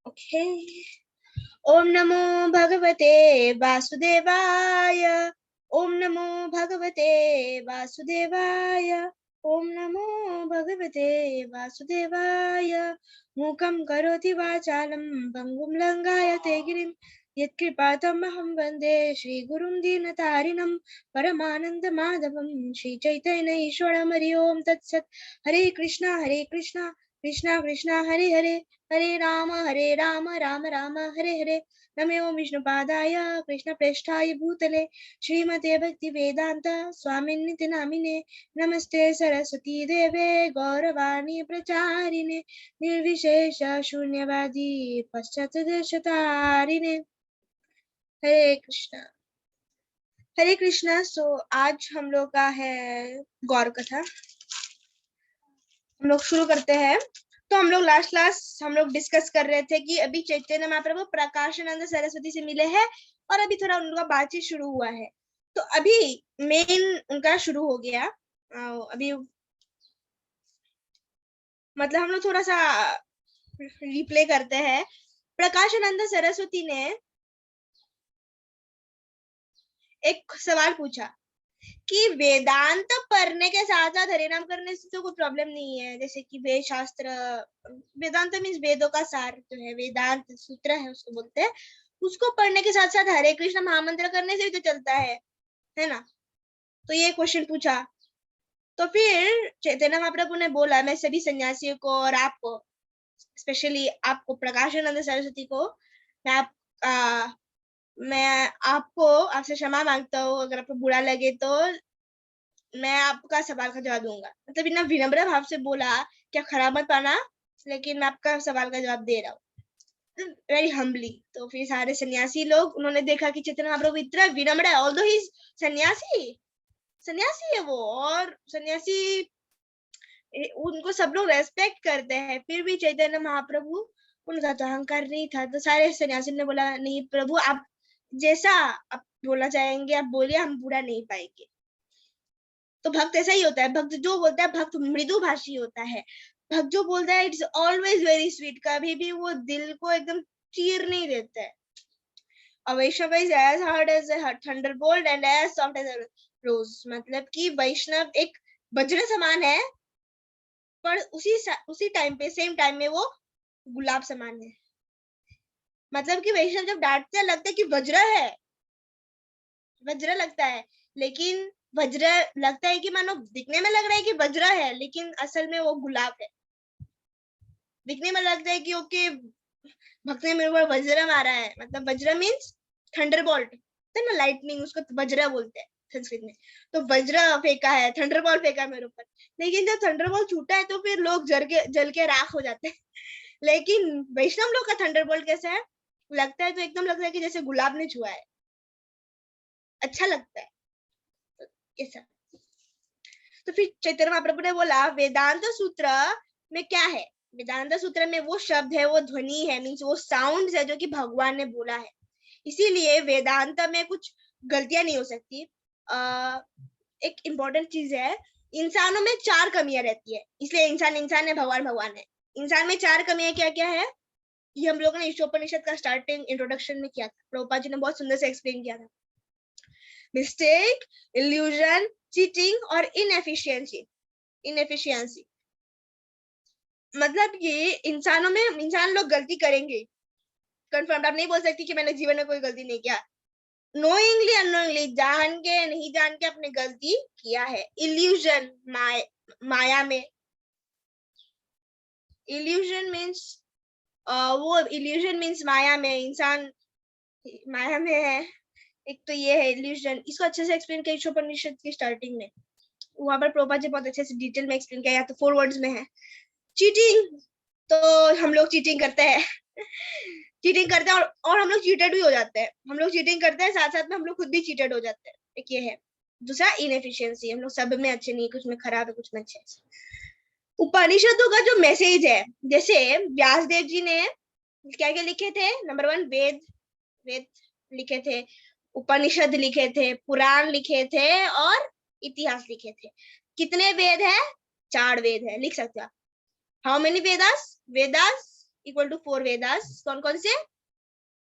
Okay. ओम नमो भगवते वासुदेवाय। ओम नमो भगवते वासुदेवाय। ओम नमो भगवते वासुदेवाय। मूकं करोति वाचालं भङ्गुं लङ्घयते गिरिं यत्कृपातमहं वन्दे श्रीगुरुं दीनतारिणं परमानन्दमाधवं श्रीचैतन्य ईश्वरं हरि ओम तत्सत्। हरे कृष्णा कृष्णा कृष्णा हरे हरे, हरे राम राम राम हरे हरे। नमो विष्णुपादाय कृष्णप्रेष्ठाय भूतले श्रीमते भक्ति वेदांत स्वामिन्निति नामिने। नमस्ते सरस्वती देवे गौरवाणी प्रचारिणे निर्विशेष शून्यवादी पश्चातदेशतारिणे। हरे कृष्णा हरे कृष्णा। सो आज हम लोग का है गौर कथा। हम लोग शुरू करते हैं। तो हम लोग लास्ट हम लोग डिस्कस कर रहे थे कि अभी चैतन्य महाप्रभु प्रकाशानंद सरस्वती से मिले हैं और अभी थोड़ा उनका बातचीत शुरू हुआ है। तो अभी मेन उनका शुरू हो गया। अभी मतलब हम लोग थोड़ा सा रिप्ले करते हैं। प्रकाशानंद सरस्वती ने एक सवाल पूछा कि वेदांत पढ़ने के साथ साथ हरिनाम करने से तो कोई प्रॉब्लम नहीं है, जैसे कि वेद शास्त्र, वेदांत मीन्स वेदों का सार जो है, वेदांत सूत्र है उसको बोलते हैं, उसको पढ़ने के साथ साथ हरे कृष्ण महामंत्र करने से भी तो चलता है ना। तो ये क्वेश्चन पूछा। तो फिर चैतन्य महाप्रभु ने बोला, मैं सभी सन्यासियों को और आपको, स्पेशली आपको प्रकाशानंद सरस्वती को, मैं आपको आपसे क्षमा मांगता हूँ अगर आपको बुरा लगे तो मैं आपका सवाल का जवाब दूंगा। मतलब इतना विनम्र भाव से बोला, क्या खराब मत पाना, लेकिन मैं आपका सवाल का जवाब दे रहा हूँ, वेरी हम्बली। तो फिर सारे सन्यासी लोग, उन्होंने देखा कि चैतन्य महाप्रभु इतना विनम्र है, ऑल्दो ही सन्यासी है वो, और सन्यासी उनको सब लोग रेस्पेक्ट करते हैं, फिर भी चैतन्य महाप्रभु, उनका तो अहंकार नहीं था। तो सारे सन्यासी ने बोला, नहीं प्रभु, आप जैसा आप बोलना चाहेंगे आप बोलिए, हम बुरा नहीं पाएंगे। तो भक्त ऐसा ही होता है, भक्त जो बोलता है, भक्त मृदु भाषी होता है, भक्त जो बोलता है इट्स ऑलवेज वेरी स्वीट, कभी भी वो दिल को एकदम चीर नहीं देता है। A Vaishnava is as hard as a thunderbolt and as soft as a rose। मतलब कि वैष्णव एक वज्र समान है, पर उसी टाइम पे, सेम टाइम में वो गुलाब समान है। मतलब कि वैष्णव जब डांटते हैं लगता है कि वज्र लगता है, लेकिन वज्र लगता है कि मानो दिखने में लग रहा है कि वज्र है, लेकिन असल में वो गुलाब है। दिखने में लगता है कि ओके भक्त ने मेरे ऊपर वज्र मारा है, मतलब वज्र मीन्स थंडरबोल्ट है ना, लाइटनिंग, उसको वज्र बोलते हैं संस्कृत में। तो वज्र फेंका है, थंडरबोल्ट फेंका मेरे ऊपर, लेकिन जब थंडरबोल्ट छूटा है तो फिर लोग जल के राख हो जाते हैं। लेकिन वैष्णव लोग का थंडरबोल्ट कैसा है, लगता है तो एकदम लगता है कि जैसे गुलाब ने छुआ है, अच्छा लगता है। तो ऐसा। तो फिर चैतन्य महाप्रभु ने बोला, वेदांत सूत्र में क्या है, वेदांत सूत्र में वो शब्द है, वो ध्वनि है, मीन्स वो साउंड है जो कि भगवान ने बोला है, इसीलिए वेदांत में कुछ गलतियां नहीं हो सकती। एक इम्पोर्टेंट चीज है, इंसानों में 4 कमियां रहती है, इसलिए इंसान है, भगवान है। इंसान में 4 कमियां क्या क्या है, ये हम लोगों ने ईशोपनिषद का स्टार्टिंग इंट्रोडक्शन में किया था, प्रभुपाद जी ने बहुत सुंदर से एक्सप्लेन किया था। मिस्टेक, इल्यूजन, चीटिंग और इनएफिशिएंसी। मतलब ये इंसान लोग गलती करेंगे, कंफर्म। आप नहीं बोल सकती कि मैंने जीवन में कोई गलती नहीं किया, नोइंगली अननोइंगली, जान के नहीं जान के अपने गलती किया है। इल्यूजन, माया में, इल्यूजन मीन्स माया में, इंसान माया में है। एक तो ये है इल्यूजन, इसको अच्छे से एक्सप्लेन किया ईशोपनिषद की स्टार्टिंग में, वहां पर प्रभुपाद जी बहुत अच्छे से डिटेल में एक्सप्लेन किया, या तो 4 वर्ड्स में है। चीटिंग, तो हम लोग चीटिंग करते हैं और हम लोग चीटेड भी हो जाते हैं। हम लोग चीटिंग करते हैं, साथ साथ में हम लोग खुद भी चीटेड हो जाते हैं, एक ये है। दूसरा इनएफिशिएंसी, हम लोग सब में अच्छे नहीं, कुछ में खराब है, कुछ में अच्छे है। उपनिषदों का जो मैसेज है, जैसे व्यासदेव जी ने क्या क्या लिखे थे, नंबर 1 वेद लिखे थे, उपनिषद लिखे थे, पुराण लिखे थे और इतिहास लिखे थे। कितने वेद है, 4 वेद है, लिख सकते हो। How many Vedas? Equal to 4 Vedas. कौन कौन से?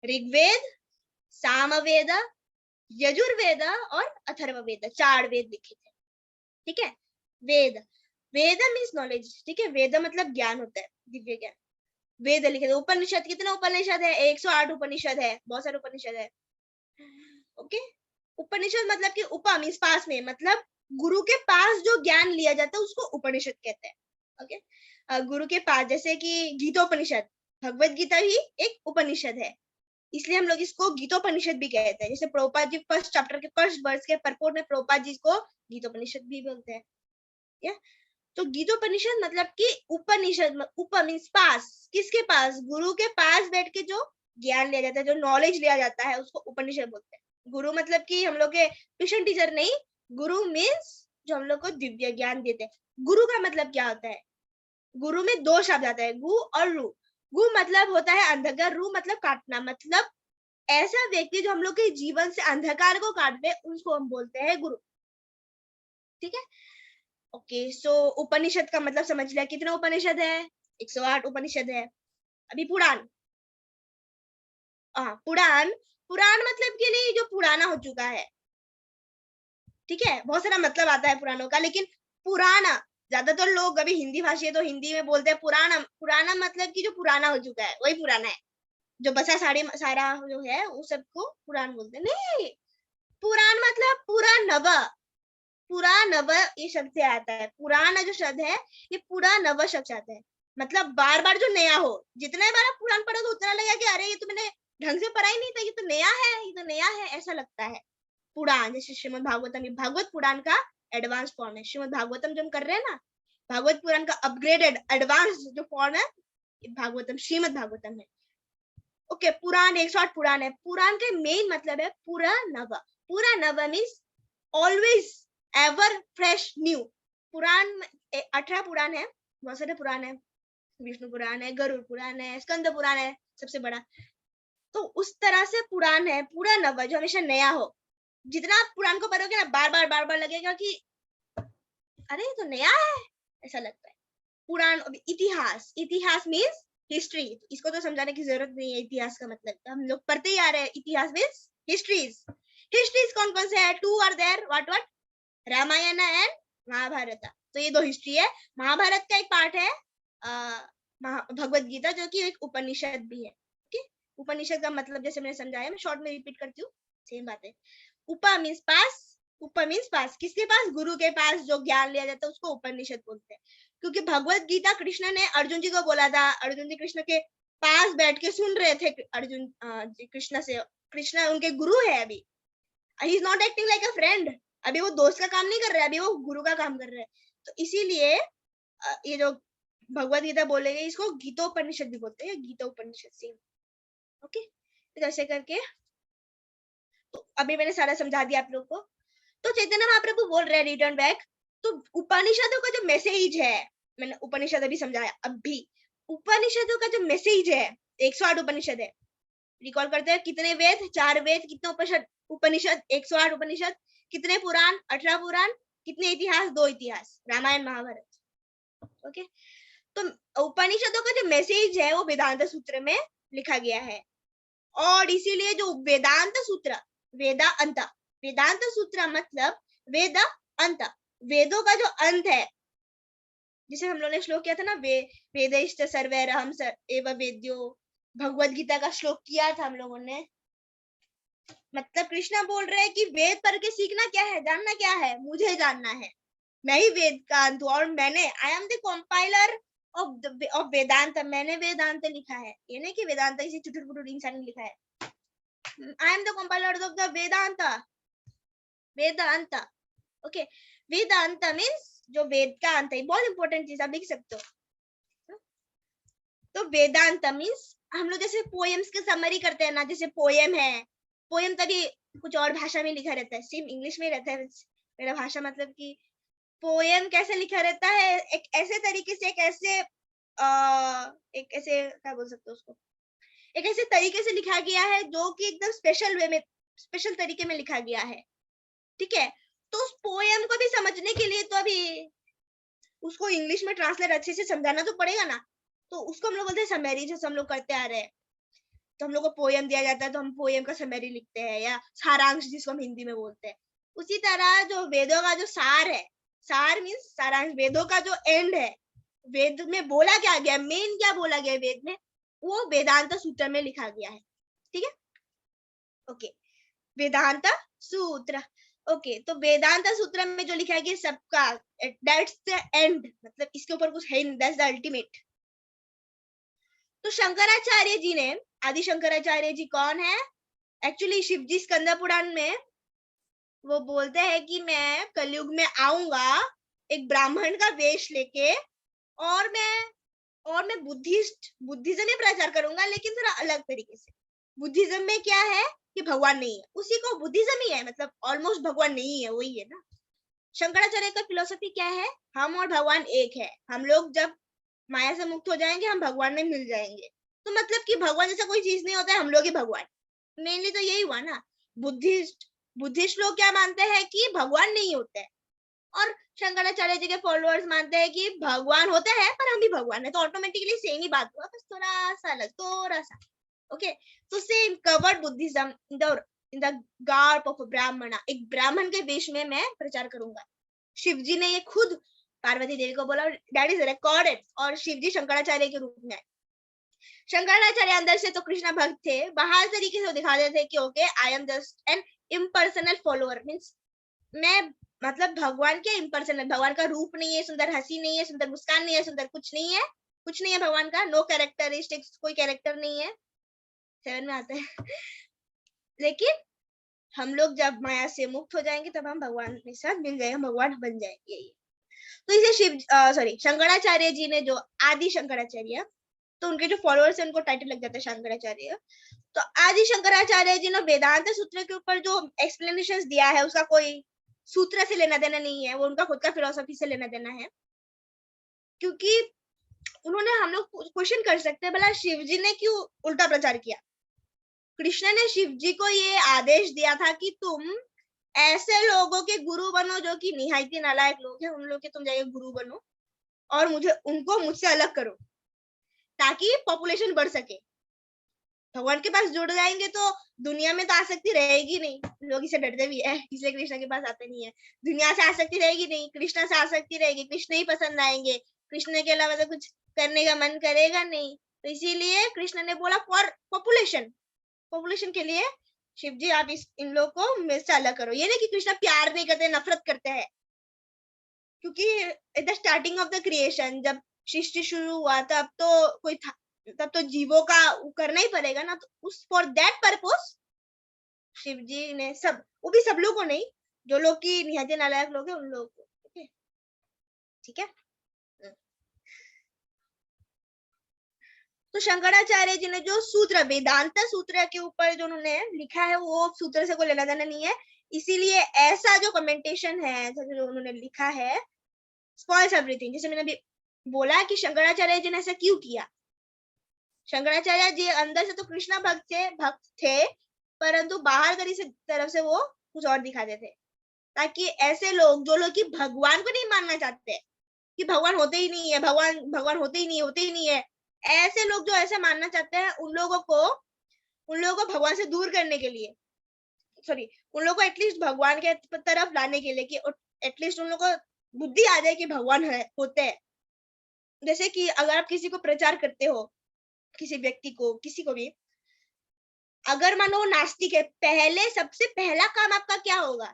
ऋग्वेद, सामवेद, यजुर्वेद और अथर्ववेद, 4 वेद लिखे थे। ठीक है। वेद, वेद मीन्स नॉलेज। ठीक है, वेद मतलब ज्ञान होता है, दिव्य ज्ञान। वेद लिखे थे। उपनिषद, कितने उपनिषद है? 108 उपनिषद है, बहुत सारे उपनिषद है। ओके। उपनिषद मतलब कि उपा मीन्स पास में, मतलब गुरु के पास जो ज्ञान लिया जाता है उसको उपनिषद कहते हैं। ओके। गुरु के पास, जैसे कि गीतोपनिषद, भगवत गीता ही एक उपनिषद है, इसलिए हम लोग इसको गीतोपनिषद भी कहते हैं। जैसे प्रभुपाद जी फर्स्ट चैप्टर के फर्स्ट वर्स के परपोर्ट में प्रभुपाद जी को गीतोपनिषद भी बोलते हैं। या तो गीतोपनिषद मतलब कि उपनिषद, उप मीन्स पास, किसके पास? गुरु के पास बैठ के जो ज्ञान लिया जाता है, जो नॉलेज लिया जाता है, उसको उपनिषद बोलते हैं। गुरु मतलब कि हम लोग के ट्यूशन टीचर नहीं, गुरु मीन्स जो हम लोग को दिव्य ज्ञान देते हैं। गुरु का मतलब क्या होता है? गुरु में 2 शब्द आता है, गु और रु। गु मतलब होता है अंधकार, रु मतलब काटना, मतलब ऐसा व्यक्ति जो हम लोग के जीवन से अंधकार को काट दे, उसको हम बोलते हैं गुरु। ठीक है। ओके, सो उपनिषद का मतलब समझ लिया। कितना उपनिषद है? 108 उपनिषद है। अभी पुराण। पुराण, पुराण मतलब कि नहीं जो पुराना हो चुका है। ठीक है, बहुत सारा मतलब आता है पुराणों का, लेकिन पुराना, ज्यादातर लोग अभी हिंदी भाषी है तो हिंदी में बोलते हैं पुराना। पुराना मतलब कि जो पुराना हो चुका है वही पुराना है। जो बसा साड़ी सारा जो है वो सबको पुराण बोलते हैं। नहीं, पुराण मतलब पूरा नव, पूरा नव ये शब्द से आता है। पुराना जो शब्द है ये पूरा नव शब्द से आता है, मतलब बार बार जो नया हो। जितने बार आप पुराण पढ़ो तो उतना लगेगा कि अरे ये तो मैंने ढंग से पढ़ा ही नहीं था, ये तो नया है, ये तो नया है, ऐसा लगता है। पुराण, जैसे श्रीमद् भागवतम, ये भागवत पुराण का एडवांस फॉर्म है। श्रीमद् भागवतम जो हम कर रहे हैं ना, भागवत पुराण का अपग्रेडेड एडवांस जो फॉर्म है, भागवतम, श्रीमद् भागवतम है। ओके, पुराण 108 पुराण है। पुराण के मेन मतलब है पूरा नव। पूरा नव means always, ever, fresh, new. पुराण 18 पुराण है, बहुत सारे पुराण है। विष्णु पुराण है, गरुड़ पुराण है, स्कंद पुराण है सबसे बड़ा। तो उस तरह से पुराण है पूरा नव, जो हमेशा नया हो। जितना आप पुराण को पढ़ोगे ना, बार बार लगेगा कि अरे ये तो नया है, ऐसा लगता है। पुराण। इतिहास, इतिहास मीन्स हिस्ट्री। इसको तो समझाने की जरूरत नहीं है, इतिहास का मतलब तो हम लोग पढ़ते ही आ रहे हैं। इतिहास मीन्स हिस्ट्रीज। हिस्ट्रीज कौन कौन से है? 2 are there, what? Ramayana and Mahabharata. तो ये 2 हिस्ट्री है। महाभारत का एक पार्ट है भगवत गीता, जो कि एक उपनिषद भी है। ठीक, उपनिषद का मतलब जैसे मैंने समझाया, मैं शॉर्ट में रिपीट करती हूँ, सेम बात है। उपा मीन्स पास, उप मीन्स पास, किसके पास? गुरु के पास जो ज्ञान लिया जाता है उसको उपनिषद बोलते हैं। क्योंकि भगवत गीता कृष्ण ने अर्जुन जी को बोला था, अर्जुन जी कृष्ण के पास बैठ के सुन रहे थे। अर्जुन कृष्ण से, कृष्ण उनके गुरु है अभी, he is not acting like a friend. अभी वो दोस्त का काम नहीं कर रहा है, अभी वो गुरु का काम कर रहा है। तो इसीलिए ये जो भगवत गीता बोले गए, इसको गीतोपनिषद भी बोलते हैं, गीतोपनिषद सेम। ओके, तो ऐसे करके, तो अभी मैंने सारा समझा दिया आप लोग को। तो चैतन्य महाप्रभु बोल रहे हैं रिटर्न बैक, तो उपनिषदों का जो मैसेज है, मैंने उपनिषद अभी समझाया। अभी उपनिषदों का जो मैसेज है, 108 उपनिषद है। रिकॉल करते हैं, कितने वेद? 4 वेद। कितने उपनिषद? उपनिषद 108 उपनिषद। कितने पुराण? 18 पुराण। कितने इतिहास? 2 इतिहास, रामायण महाभारत। ओके, तो उपनिषदों का जो मैसेज है वो वेदांत सूत्र में लिखा गया है। और इसीलिए जो वेदांत सूत्र, वेदा अंत, वेदांत सूत्र मतलब वेद अंत, वेदों का जो अंत है। जिसे हम लोगों ने श्लोक किया था ना, वेदैश्च सर्वैरहं एव वेद्यो, भगवत गीता का श्लोक किया था हम लोगों ने। मतलब कृष्णा बोल रहे हैं कि वेद पढ़ के सीखना क्या है, जानना क्या है? मुझे जानना है, मैं ही वेद का अंत हूं। और मैंने, I am the compiler of Vedanta, मैंने वेदांत लिखा है। ये नहीं कि वेदांत किसी चुटुर पुटुर इंसान ने लिखा है। I am the compiler of the Vedanta, Vedanta. Okay, Vedanta means जो वेद का अंत है। बहुत इंपॉर्टेंट चीज, आप लिख सकते हो। तो वेदांत मीन्स, हम लोग जैसे पोएम्स के समरी करते हैं ना, जैसे पोएम है, पोएम तभी कुछ और भाषा में लिखा रहता है, सेम इंग्लिश में रहता है मेरा भाषा। मतलब कि पोएम कैसे लिखा रहता है, एक ऐसे तरीके से, एक ऐसे क्या बोल सकते हो उसको, एक ऐसे तरीके से लिखा गया है जो कि एकदम स्पेशल वे में, स्पेशल तरीके में लिखा गया है। ठीक है, तो उस पोएम को भी समझने के लिए तो अभी उसको इंग्लिश में ट्रांसलेट अच्छे से समझाना तो पड़ेगा ना। तो उसको हम लोग बोलते हैं समरी, जैसे हम लोग करते आ रहे हैं। तो हम लोग को पोयम दिया जाता है तो हम पोयम का समरी लिखते हैं, या सारांश जिसको हम हिंदी में बोलते हैं। उसी तरह जो वेदों का जो सार है, सार मीन्स सारांश, वेदों का जो एंड है, वेद में बोला क्या गया, मेन क्या बोला गया वेद में, वो वेदांत सूत्र में लिखा गया है। ठीक है, ओके। वेदांत सूत्र, ओके। तो वेदांत सूत्र में जो लिखा है कि सबका, दैट्स द एंड, मतलब इसके ऊपर कुछ है नहीं, दैट्स द अल्टीमेट। तो शंकराचार्य जी ने, आदि शंकराचार्य जी कौन है? एक्चुअली शिव जी स्कंद पुराण में वो बोलते हैं कि मैं कलयुग में आऊंगा एक ब्राह्मण का वेश लेके, और मैं बुद्धिज्म में प्रचार करूंगा, लेकिन थोड़ा अलग तरीके से। बुद्धिज्म में क्या है कि भगवान नहीं है, उसी को बुद्धिज्म ही है, मतलब ऑलमोस्ट भगवान नहीं है, वही है ना। शंकराचार्य का फिलोसफी क्या है? हम और भगवान एक है, हम लोग जब माया से मुक्त हो जाएंगे हम भगवान में मिल जाएंगे। तो मतलब कि भगवान जैसा कोई चीज नहीं होता है, हम लोग ही भगवान। मेनली तो यही हुआ ना। बुद्धिस्ट लोग क्या मानते हैं कि भगवान नहीं होते हैं, और शंकराचार्य जी के फॉलोअर्स मानते हैं कि भगवान होते हैं पर हम भी भगवान है। तो ऑटोमेटिकली सेम ही बात हुआ, बस थोड़ा सा अलग, थोड़ा सा। ओके, तो same covered Buddhism in the garb of ब्राह्मणा, एक ब्राह्मण के वेश में मैं प्रचार करूंगा। शिव जी ने ये खुद पार्वती देवी को बोला, दैट इज रिकॉर्डेड, और शिव जी शंकराचार्य के रूप में। शंकराचार्य अंदर से तो कृष्ण भक्त थे, बाहर तरीके से दिखा देते थे कि okay I am just an impersonal follower, means मैं, मतलब भगवान के इम्पर्सनल, भगवान का रूप नहीं है, सुंदर हंसी नहीं है, सुंदर मुस्कान नहीं है, सुंदर कुछ नहीं है, कुछ नहीं है भगवान का, नो कैरेक्टरिस्टिक्स, कोई कैरेक्टर नहीं है। 7 में आता है लेकिन हम लोग जब माया से मुक्त हो जाएंगे तब हम भगवान के साथ मिल जाएंगे, भगवान बन जाएंगे। तो इसे शंकराचार्य जी ने, जो आदि शंकराचार्य, तो उनके जो फॉलोअर्स है उनको टाइटल लग जाता है शंकराचार्य। तो आदि शंकराचार्य जी ने वेदांत सूत्र के ऊपर जो एक्सप्लेनेशंस दिया है उसका कोई सूत्र से लेना देना नहीं है, वो उनका खुद का फिलोसफी से लेना देना है। क्योंकि उन्होंने, हम लोग क्वेश्चन कर सकते हैं, भला शिव जी ने क्यों उल्टा प्रचार किया? कृष्ण ने शिव जी को ये आदेश दिया था कि तुम ऐसे लोगों के गुरु बनो जो कि निहायती नालायक लोग हैं, उन लोग के तुम जाइए गुरु बनो, और उनको मुझसे अलग करो, ताकि पॉपुलेशन बढ़ सके। भगवान के पास जुड़ जाएंगे तो दुनिया में तो आसक्ति रहेगी नहीं, लोग इसे डरते भी है, इसलिए कृष्ण के पास आते नहीं है। दुनिया से आसक्ति रहेगी नहीं, कृष्ण से आसक्ति रहेगी, कृष्ण ही पसंद आएंगे, कृष्ण के अलावा तो कुछ करने का मन करेगा नहीं। तो इसीलिए कृष्ण ने बोला फॉर पॉपुलेशन के लिए शिव जी आप इन लोग को मेरे से अलग करो। ये नहीं कि कृष्ण प्यार नहीं करते, नफरत करते हैं, क्योंकि at the starting of the creation जब सृष्टि शुरू हुआ तब तो जीवों का करना ही पड़ेगा ना। तो उस फॉर दैट पर्पस शिव जी ने वो भी सब लोगों को नहीं, जो लोग की निहत्थे नालायक लोग हैं उन लोगों को। ठीक है। तो शंकराचार्य जी ने जो सूत्र, वेदांत सूत्र के ऊपर जो उन्होंने लिखा है, वो सूत्र से कोई लेना देना नहीं है। इसीलिए ऐसा जो कमेंटेशन है, जो उन्होंने लिखा है, स्पॉइल्स एवरीथिंग। जैसे मैंने अभी बोला कि शंकराचार्य जी ने ऐसा क्यों किया। शंकराचार्य जी अंदर से तो कृष्ण भक्त थे, परंतु बाहर तरफ से वो कुछ और दिखाते थे, ताकि ऐसे लोग, जो लोग कि भगवान को नहीं मानना चाहते, कि भगवान होते ही नहीं है, भगवान होते ही नहीं है, ऐसे लोग जो ऐसे मानना चाहते हैं, उन लोगों को भगवान से दूर करने के लिए, उन लोगों को एटलीस्ट भगवान के तरफ लाने के लिए, कि एटलीस्ट उन लोगों को बुद्धि आ जाए कि भगवान होते हैं। जैसे कि अगर आप किसी को प्रचार करते हो, किसी व्यक्ति को, किसी को भी, अगर मानो वो नास्तिक है, सबसे पहला काम आपका क्या होगा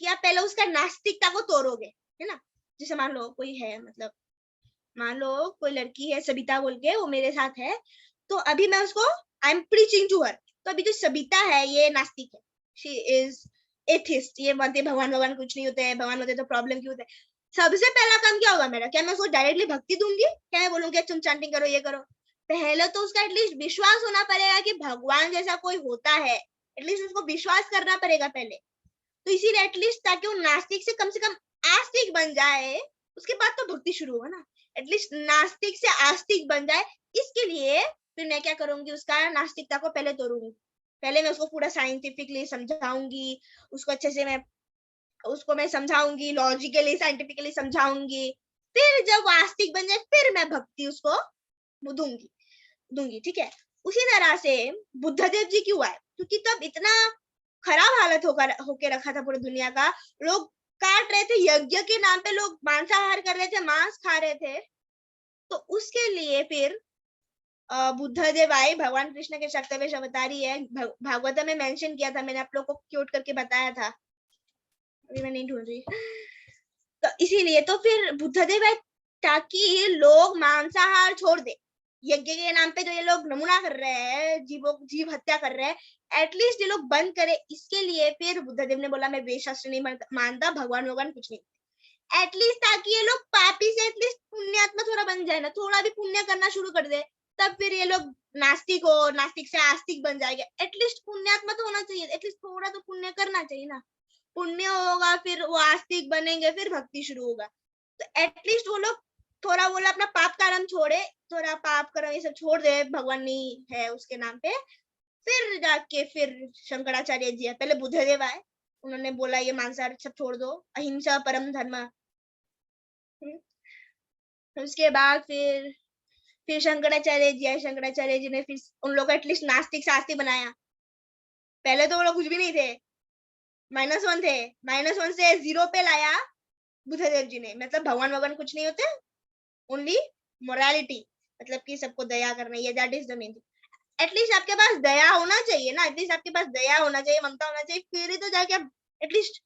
कि आप पहले उसका नास्तिकता को तोड़ोगे, है ना। जैसे मान लो कोई है, मतलब मान लो कोई लड़की है सबिता बोल के, वो मेरे साथ है, तो अभी मैं उसको I am preaching to her. तो अभी जो सबिता है ये नास्तिक है, शी इज एथिस्ट, ये मानते भगवान कुछ नहीं होते हैं, भगवान होते तो प्रॉब्लम क्यों होता है। सबसे पहला काम क्या होगा मेरा? क्या मैं उसको डायरेक्टली भक्ति दूंगी? क्या मैं बोलूंगी तुम चैंटिंग करो, ये करो? पहले तो उसका एटलीस्ट विश्वास होना पड़ेगा कि भगवान जैसा कोई होता है, एटलीस्ट उसको विश्वास करना पड़ेगा पहले। तो इसीलिए एटलीस्ट ताकि वो नास्तिक से कम आस्तिक बन जाए, उसके बाद तो भक्ति शुरू होगा ना। एटलीस्ट नास्तिक से आस्तिक बन जाए, इसके लिए फिर मैं क्या करूंगी, उसका नास्तिकता को पहले तोड़ूंगी। पहले मैं उसको पूरा साइंटिफिकली समझाऊंगी, उसको अच्छे से मैं समझाऊंगी, लॉजिकली साइंटिफिकली समझाऊंगी। फिर जब आस्तिक बन जाए, फिर मैं भक्ति उसको वो दूंगी, ठीक है। उसी तरह से बुद्धदेव जी क्यों आए? क्योंकि तब इतना खराब हालत होके रखा था पूरी दुनिया का, लोग काट रहे थे, यज्ञ के नाम पे लोग मांसाहार कर रहे थे, मांस खा रहे थे। तो उसके लिए फिर बुद्धदेव आए, भगवान कृष्ण के शक्तवेश अवतारी है, भागवत में मेंशन किया था, मैंने आप लोग को क्योट करके बताया था, अभी मैं नहीं ढूंढ रही। तो इसीलिए तो फिर बुद्धदेव आए ताकि लोग मांसाहार छोड़ दे। यज्ञ के नाम पे जो ये लोग नमूना कर रहे हैं, जीव हत्या कर रहे हैं, एटलीस्ट ये लोग बंद करे। इसके लिए फिर बुद्धदेव ने बोला मैं वेद शास्त्र नहीं मानता, भगवान कुछ नहीं, एटलीस्ट ताकि ये लोग पापी से एटलीस्ट पुण्यात्मा थोड़ा बन जाए ना, थोड़ा भी पुण्य करना शुरू कर दे, तब फिर ये लोग नास्तिक हो, नास्तिक से आस्तिक बन जाएंगे। एटलीस्ट पुण्यात्मा तो होना चाहिए, एटलीस्ट थोड़ा तो पुण्य करना चाहिए ना, पुण्य होगा फिर वो आस्तिक बनेंगे, फिर भक्ति शुरू होगा। तो एटलीस्ट वो लोग थोड़ा बोला अपना पाप कर्म छोड़े, थोड़ा पाप कर्म ये सब छोड़ दे, भगवान नहीं है उसके नाम पे। फिर जाके फिर शंकराचार्य जी है, पहले बुद्धदेव आए, उन्होंने बोला ये मांसाहार सब छोड़ दो, अहिंसा परम धर्म। उसके बाद फिर शंकराचार्य जी आए, शंकराचार्य जी ने फिर उन लोग को एटलीस्ट नास्तिक से आस्तिक बनाया। पहले तो वो लोग कुछ भी नहीं थे, -1 थे, -1 से 0 पे लाया बुद्धदेव जी ने। मतलब भगवान कुछ नहीं होते, ओनली मोरालिटी, मतलब कि सबको दया करना, ये that is the main thing. At least आपके पास दया होना चाहिए ना, एटलीस्ट आपके पास दया होना चाहिए, ममता होना चाहिए, फिर ही तो जाके आप एटलीस्ट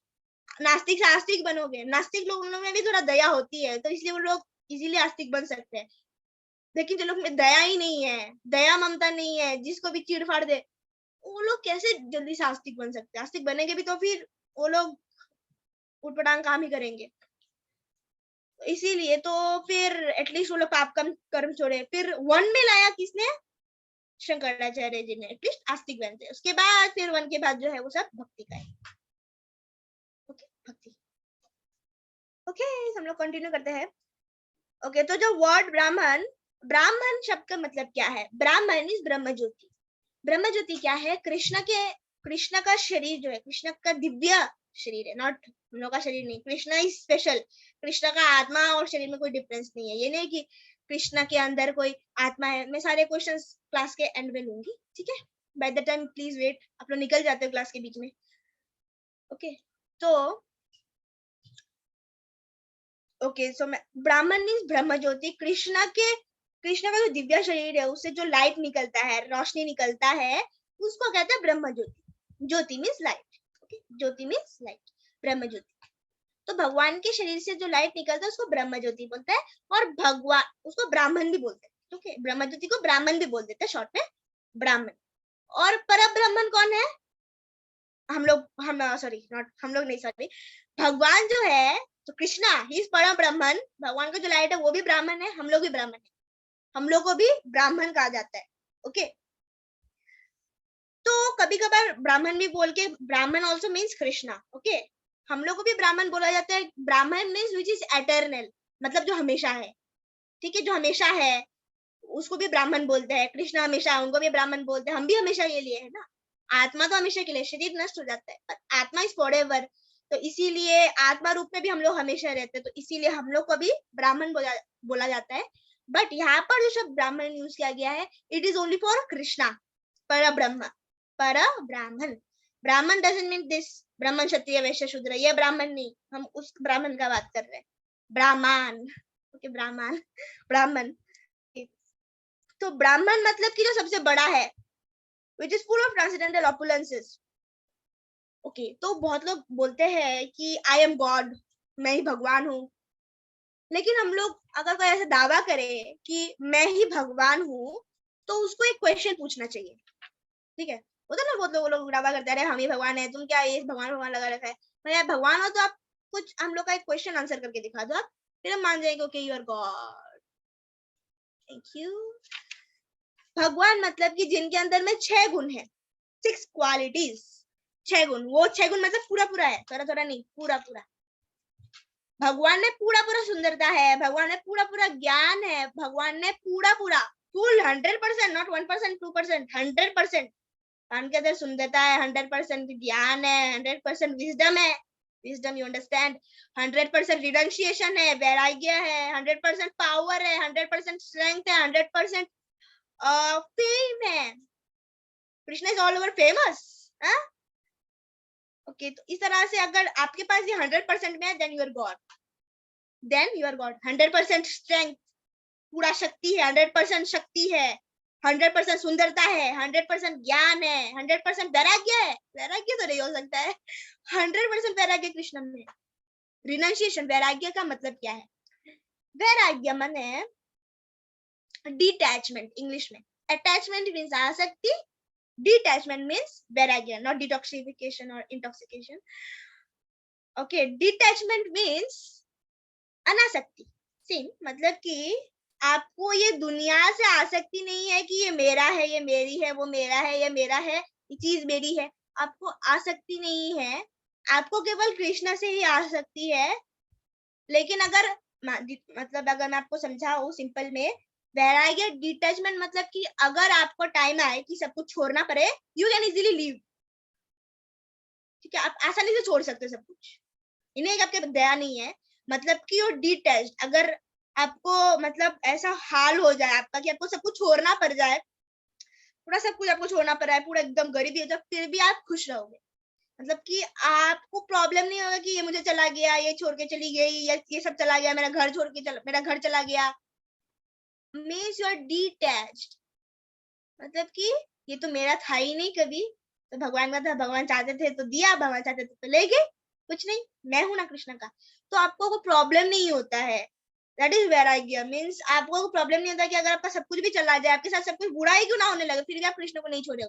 नास्तिक से आस्तिक बनोगे। नास्तिक लोगों में भी थोड़ा दया होती है, तो इसलिए वो लोग इजीली आस्तिक बन सकते हैं। लेकिन जो लोग में दया ही नहीं है, दया ममता नहीं है, जिसको भी चीड़ फाड़ दे, वो लोग कैसे जल्दी से आस्तिक बन सकते हैं? आस्तिक बनेंगे भी तो फिर वो लोग उटपटांग काम ही करेंगे। इसीलिए तो फिर एटलीस्ट वो लोग पाप कर्म छोड़े। फिर वन में लाया किसने? शंकराचार्य जी ने, एटलीस्ट आस्तिक बनते। उसके बाद फिर वन के बाद जो है वो सब भक्ति का है। ओके, भक्ति। ओके, हम लोग कंटिन्यू करते हैं। ओके, तो जो वर्ड ब्राह्मण, ब्राह्मण शब्द का मतलब क्या है? ब्राह्मण इज ब्रह्म ज्योति। ब्रह्म ज्योति क्या है? कृष्ण का शरीर जो है, कृष्ण का दिव्य शरीर है, नॉट हम लोग का शरीर नहीं। कृष्ण इज स्पेशल, कृष्ण का आत्मा और शरीर में कोई डिफरेंस नहीं है। ये नहीं कि कृष्ण के अंदर कोई आत्मा है। मैं सारे क्वेश्चंस क्लास के एंड में लूंगी, ठीक है? By the time please wait, आप लोग निकल जाते हो क्लास के बीच में। ओके, तो ओके, सो ब्राह्मण मीन्स ब्रह्म ज्योति। कृष्ण का जो दिव्य शरीर है, उससे जो लाइट निकलता है, रोशनी निकलता है, उसको कहते हैं ब्रह्म ज्योति। ज्योति मीन्स लाइट, ओके, ज्योति मीन्स लाइट, ब्रह्म ज्योति। तो भगवान के शरीर से जो लाइट निकलता है उसको ब्रह्म ज्योति बोलते हैं, और भगवान उसको ब्राह्मण भी बोलते हैं। ओके, ब्रह्म ज्योति को ब्राह्मण भी बोल देते हैं, शॉर्ट में ब्राह्मण। और पर ब्राह्मण कौन है? सॉरी, नॉट हम लोग नहीं, सॉरी, भगवान जो है, तो कृष्णा ही इज परम ब्राह्मण। भगवान का जो लाइट है वो भी ब्राह्मण है, हम लोग भी ब्राह्मण है, हम लोग को भी ब्राह्मण कहा जाता है। ओके, तो कभी कभार ब्राह्मण भी बोल के, ब्राह्मण ऑल्सो मीन्स कृष्णा। ओके, हम लोग को भी ब्राह्मण बोला जाता है। ब्राह्मण मीन्स विच इज एटर्नल, मतलब जो हमेशा है, ठीक है, जो हमेशा है उसको भी ब्राह्मण बोलते हैं। कृष्ण हमेशा, उनको भी ब्राह्मण बोलते हैं। हम भी हमेशा के लिए है ना, आत्मा तो हमेशा के लिए, शरीर नष्ट हो जाता है, पर आत्मा इज फॉरएवर। तो इसीलिए आत्मा रूप में भी हम लोग हमेशा रहते हैं, तो इसीलिए हम लोग को भी ब्राह्मण बोला जाता है। बट यहाँ पर जो शब्द ब्राह्मण यूज किया गया है, it is only for Krishna, पर ब्रह्म, पर ब्राह्मण। ब्राह्मण डजंट मीन दिस ब्राह्मण क्षत्रिय वैश्य शूद्र, ये ब्राह्मण नहीं, हम उस ब्राह्मण का बात कर रहे हैं, ब्राह्मण। ओके, ब्राह्मण, ब्राह्मण। तो ब्राह्मण मतलब कि जो सबसे बड़ा है, which is full of transcendental opulences. Okay, तो बहुत लोग बोलते हैं कि आई एम गॉड, मैं ही भगवान हूँ। लेकिन हम लोग अगर कोई ऐसा दावा करे कि मैं ही भगवान हूँ, तो उसको एक क्वेश्चन पूछना चाहिए, ठीक है? होता ना, बहुत लोग दावा करते हैं हम ही भगवान है, तुम क्या ये भगवान लगा रखा है। भाई आप भगवान हो तो आप कुछ हम लोग का एक क्वेश्चन आंसर करके दिखा दो, आप फिर हम मान जाएंगे okay you are God. Thank you. भगवान मतलब कि जिनके अंदर में 6 गुण है, 6 क्वालिटीज, 6 गुण। वो 6 गुण मतलब पूरा है, थोड़ा नहीं, पूरा। भगवान में पूरा सुंदरता है, भगवान में पूरा ज्ञान है, भगवान में पूरा फुल 100%, नॉट 1%, 2%, 100%। भगवान के अंदर सुंदरता है, 100% ज्ञान है, 100% विजडम है। विजडम यू अंडरस्टैंड 100% रिनंसिएशन है, वैराग्य है, 100% पावर है, 100% स्ट्रेंथ है, 100% फेम है. Krishna is all over famous. Okay, तो इस तरह से अगर आपके पास ये 100% में है, then you are God. 100% strength, पूरा शक्ति है, 100% शक्ति है, 100% सुंदरता है, 100% ज्ञान है, 100% वैराग्य है. वैराग्य तो नहीं हो सकता है. 100% वैराग्य कृष्ण में. रिनंसिएशन, वैराग्य का मतलब क्या है? वैराग्य माने डिटैचमेंट इंग्लिश में. अटैचमेंट मीन्स आसक्ति, detachment means vairagya, not detoxification or intoxication. Okay, detachment means Anasakti. Same मतलब कि आपको ये दुनिया से आसक्ति नहीं है कि ये मेरा है, ये मेरी है, वो मेरा है, ये मेरा है, ये चीज मेरी है. आपको आसक्ति नहीं है, आपको केवल कृष्ण से ही आसक्ति है. लेकिन अगर मतलब अगर मैं आपको समझाऊं सिंपल में, वैराग्य डिटैचमेंट मतलब कि अगर आपको टाइम आए कि सब कुछ छोड़ना पड़े, यू कैन इजीली लीव. ठीक है, आप आसानी से छोड़ सकते हो सब कुछ. इन्हें आपके दया नहीं है, मतलब कि वो डिटैच्ड. अगर आपको मतलब ऐसा हाल हो जाए आपका कि आपको सब कुछ छोड़ना पड़ जाए, पूरा सब कुछ आपको छोड़ना पड़ रहा है, पूरा एकदम गरीबी हो जाए, फिर भी आप खुश रहोगे. मतलब कि आपको प्रॉब्लम नहीं होगा कि ये मुझे चला गया, ये छोड़ के चली गई, या ये सब चला गया, मेरा घर चला गया. Means you are detached. मतलब कि ये तो मेरा था ही नहीं कभी, तो भगवान का था, भगवान चाहते थे तो दिया, भगवान चाहते थे तो ले गए. कुछ नहीं, मैं हूं ना कृष्ण का. तो आपको कोई प्रॉब्लम नहीं होता है. दैट इज वैराग्य. मीन्स आपको कोई प्रॉब्लम नहीं होता कि अगर आपका सब कुछ भी चला जाए, आपके साथ सब कुछ बुरा ही क्यों ना होने लगे, फिर भी आप कृष्ण को नहीं छोड़ोगे.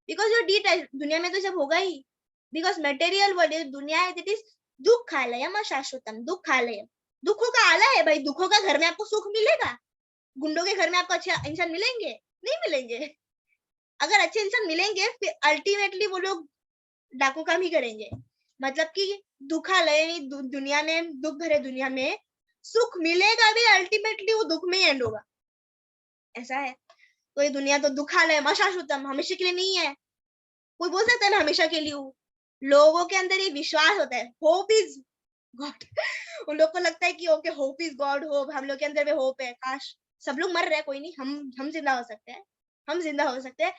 Because you detached. दुनिया में तो सब होगा ही. बिकॉज मटेरियल वर्ल्ड दुनिया है, दैट इज दुःखालयम अशाश्वतम. दुःखालयम, दुखों का आलय है भाई. दुखों का घर में आपको सुख मिलेगा? गुंडों के घर में आपको अच्छे इंसान मिलेंगे? नहीं मिलेंगे. अगर अच्छे इंसान मिलेंगे, फिर अल्टीमेटली वो लोग डाकू काम ही करेंगे. मतलब कि दुखालय दुनिया में, दुख भरे दुनिया में सुख मिलेगा भी, अल्टीमेटली वो दुख में ही एंड होगा. ऐसा है. तो ये दुनिया तो दुखालय अशाश्वतम, हमेशा के लिए नहीं है. कोई बोल सकता है मैं हमेशा के लिए हूँ. लोगों के अंदर ये विश्वास होता है, होप इज गॉड. उन लोग को लगता है कि okay, hope is God. Hope, हम लोग के अंदर भी होप है. काश सब लोग मर रहे हैं, कोई नहीं, हम जिंदा हो सकते हैं. हम जिंदा हो सकते हैं.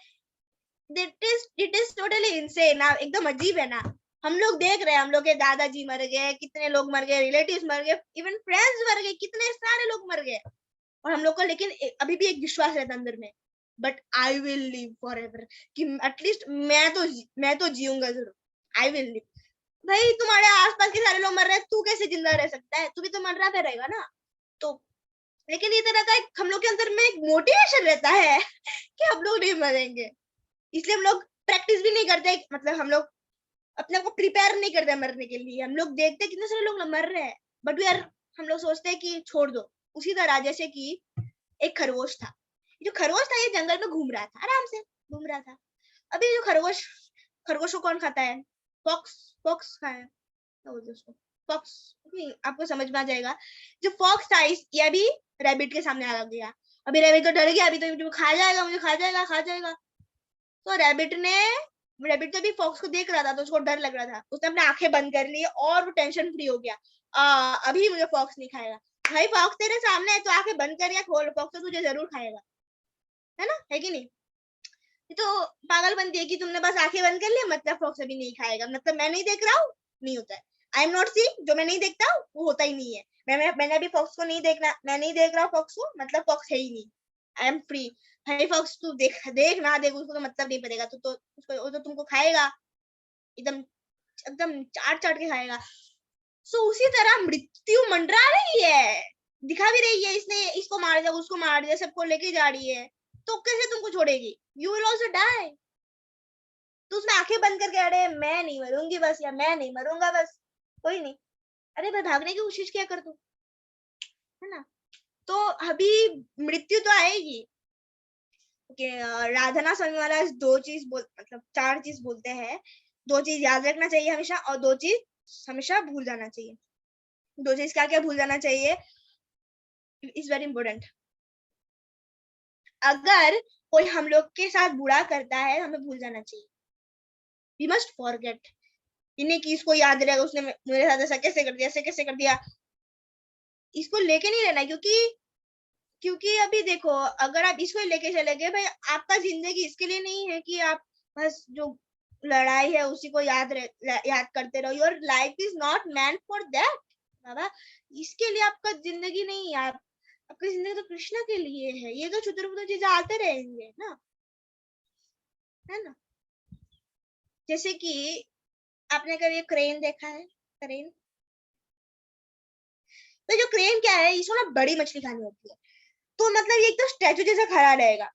It is totally insane. एकदम अजीब है ना. हम लोग देख रहे हैं, हम लोग के दादाजी मर गए, कितने लोग मर गए, रिलेटिव्स मर गए, इवन फ्रेंड्स मर गए, कितने सारे लोग मर गए. और हम लोग को लेकिन अभी भी एक विश्वास रहता अंदर में, but I will live for ever. कि एटलीस्ट मैं तो जीऊंगा जरूर. I will live. भाई तुम्हारे आसपास के सारे लोग मर रहे हैं, तू कैसे जिंदा रह सकता है? तू भी तो मर रहा रहेगा ना. तो लेकिन ये तरह का हम लोग के अंदर में एक मोटिवेशन रहता है कि हम लोग नहीं मरेंगे. इसलिए हम लोग प्रैक्टिस भी नहीं करते. मतलब हम लोग अपने को प्रिपेयर नहीं करते मरने के लिए. हम लोग देखते कितने सारे लोग मर रहे हैं, बट वी आर, हम लोग सोचते हैं कि छोड़ दो. उसी तरह जैसे कि एक खरगोश था. जो खरगोश था ये जंगल में घूम रहा था, आराम से घूम रहा था. अभी जो खरगोश को कौन खाता है? फॉक्स खाया. फॉक्स, आपको समझ में आ जाएगा. जो फॉक्स था ये अभी रैबिट के सामने आ गया. अभी रैबिट तो डर गया, अभी तो मुझे खा जाएगा, खा जाएगा. तो रैबिट तो भी फॉक्स को देख रहा था, तो उसको डर लग रहा था. उसने अपने आंखें बंद कर ली और वो टेंशन फ्री हो गया. अभी मुझे फॉक्स नहीं खाएगा. भाई फॉक्स तेरे सामने है, तो आंखें बंद कर या खोल, फॉक्स तो तुझे जरूर खाएगा. है ना, है कि नहीं? ये तो पागलपंती है कि तुमने बस आंखें बंद कर लिया, मतलब फॉक्स अभी नहीं खाएगा. मतलब मैं नहीं देख रहा हूँ, नहीं होता है. आई एम नॉट सी, जो मैं नहीं देखता हूँ वो होता ही नहीं है. मैंने अभी फॉक्स को नहीं देखना, मैं नहीं देख रहा हूँ फॉक्स को, मतलब फॉक्स है ही नहीं. I am free. भाई फॉक्स तू देख ना देख, उसको तो मतलब नहीं पड़ेगा. तो उसको तो तुमको खाएगा, एकदम एकदम चाट के खाएगा. सो उसी तरह मृत्यु मंडरा रही है, दिखा भी रही है. इसने इसको मार दिया, उसको मार दिया, सबको लेके जा रही है. तो कैसे तुमको छोड़ेगी? You will also die. तो उसमें आंखें बंद करके, अरे मैं नहीं मरूंगी बस, या मैं नहीं मरूंगा बस, कोई नहीं. अरे भाई भागने की कोशिश क्या कर तू, है ना. तो अभी मृत्यु तो आएगी. राधना स्वामी महाराज मतलब 4 चीज बोलते हैं. 2 चीज याद रखना चाहिए हमेशा, और 2 चीज हमेशा भूल जाना चाहिए. 2 चीज क्या क्या भूल जाना चाहिए इज वेरी इंपॉर्टेंट. अगर कोई हम लोग के साथ बुरा करता है, हमें भूल जाना चाहिए. We must forget. इन्हें कि इसको याद रहेगा, उसने मेरे साथ ऐसा कैसे कर दिया, ऐसे कैसे कर दिया, इसको लेके नहीं रहना। क्योंकि अभी देखो, अगर आप इसको लेके चले गए, भाई आपका जिंदगी इसके लिए नहीं है कि आप बस जो लड़ाई है उसी को याद करते रहो। Your life is not meant for that baba. इसके लिए आपका जिंदगी नहीं है। आपकी जिंदगी तो कृष्णा के लिए है। ये तो छुतर पुतर चीजें आते रहेंगे ना, है ना। जैसे कि आपने कभी क्रेन देखा है? क्रेन, तो जो क्रेन क्या है, इसको ना बड़ी मछली खानी होती है, तो मतलब ये एक तो स्टैचू जैसा खड़ा रहेगा,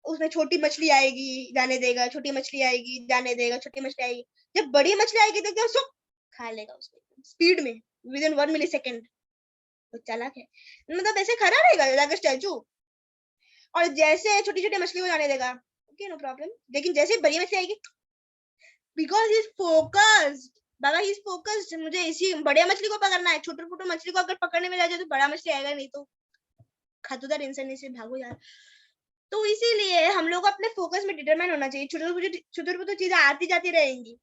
उसमें छोटी मछली आएगी जाने देगा, छोटी मछली आएगी जाने देगा, छोटी मछली आएगी, जब बड़ी मछली आएगी तो क्या सब खा लेगा उसको स्पीड में, विद इन 1 मिली सेकेंड। तो चालाक है, मतलब ऐसे खड़ा रहेगा लाइक स्टैचू, और जैसे छोटी छोटी मछली को जाने देगा, ओके नो प्रॉब्लम। लेकिन जैसे बड़ी मछली आएगी, because he is focused Baba, he is focused, मुझे इसी बड़े मछली को पकड़ना है। छोटे छोटे मछली को अगर पकड़ने में जाए तो बड़ा मछली आएगा नहीं, तो खतुदार इंसान से भागो यार। तो इसीलिए हम लोग अपने फोकस में डिटरमाइन होना चाहिए। छोटे चीजें आती जाती रहेंगी,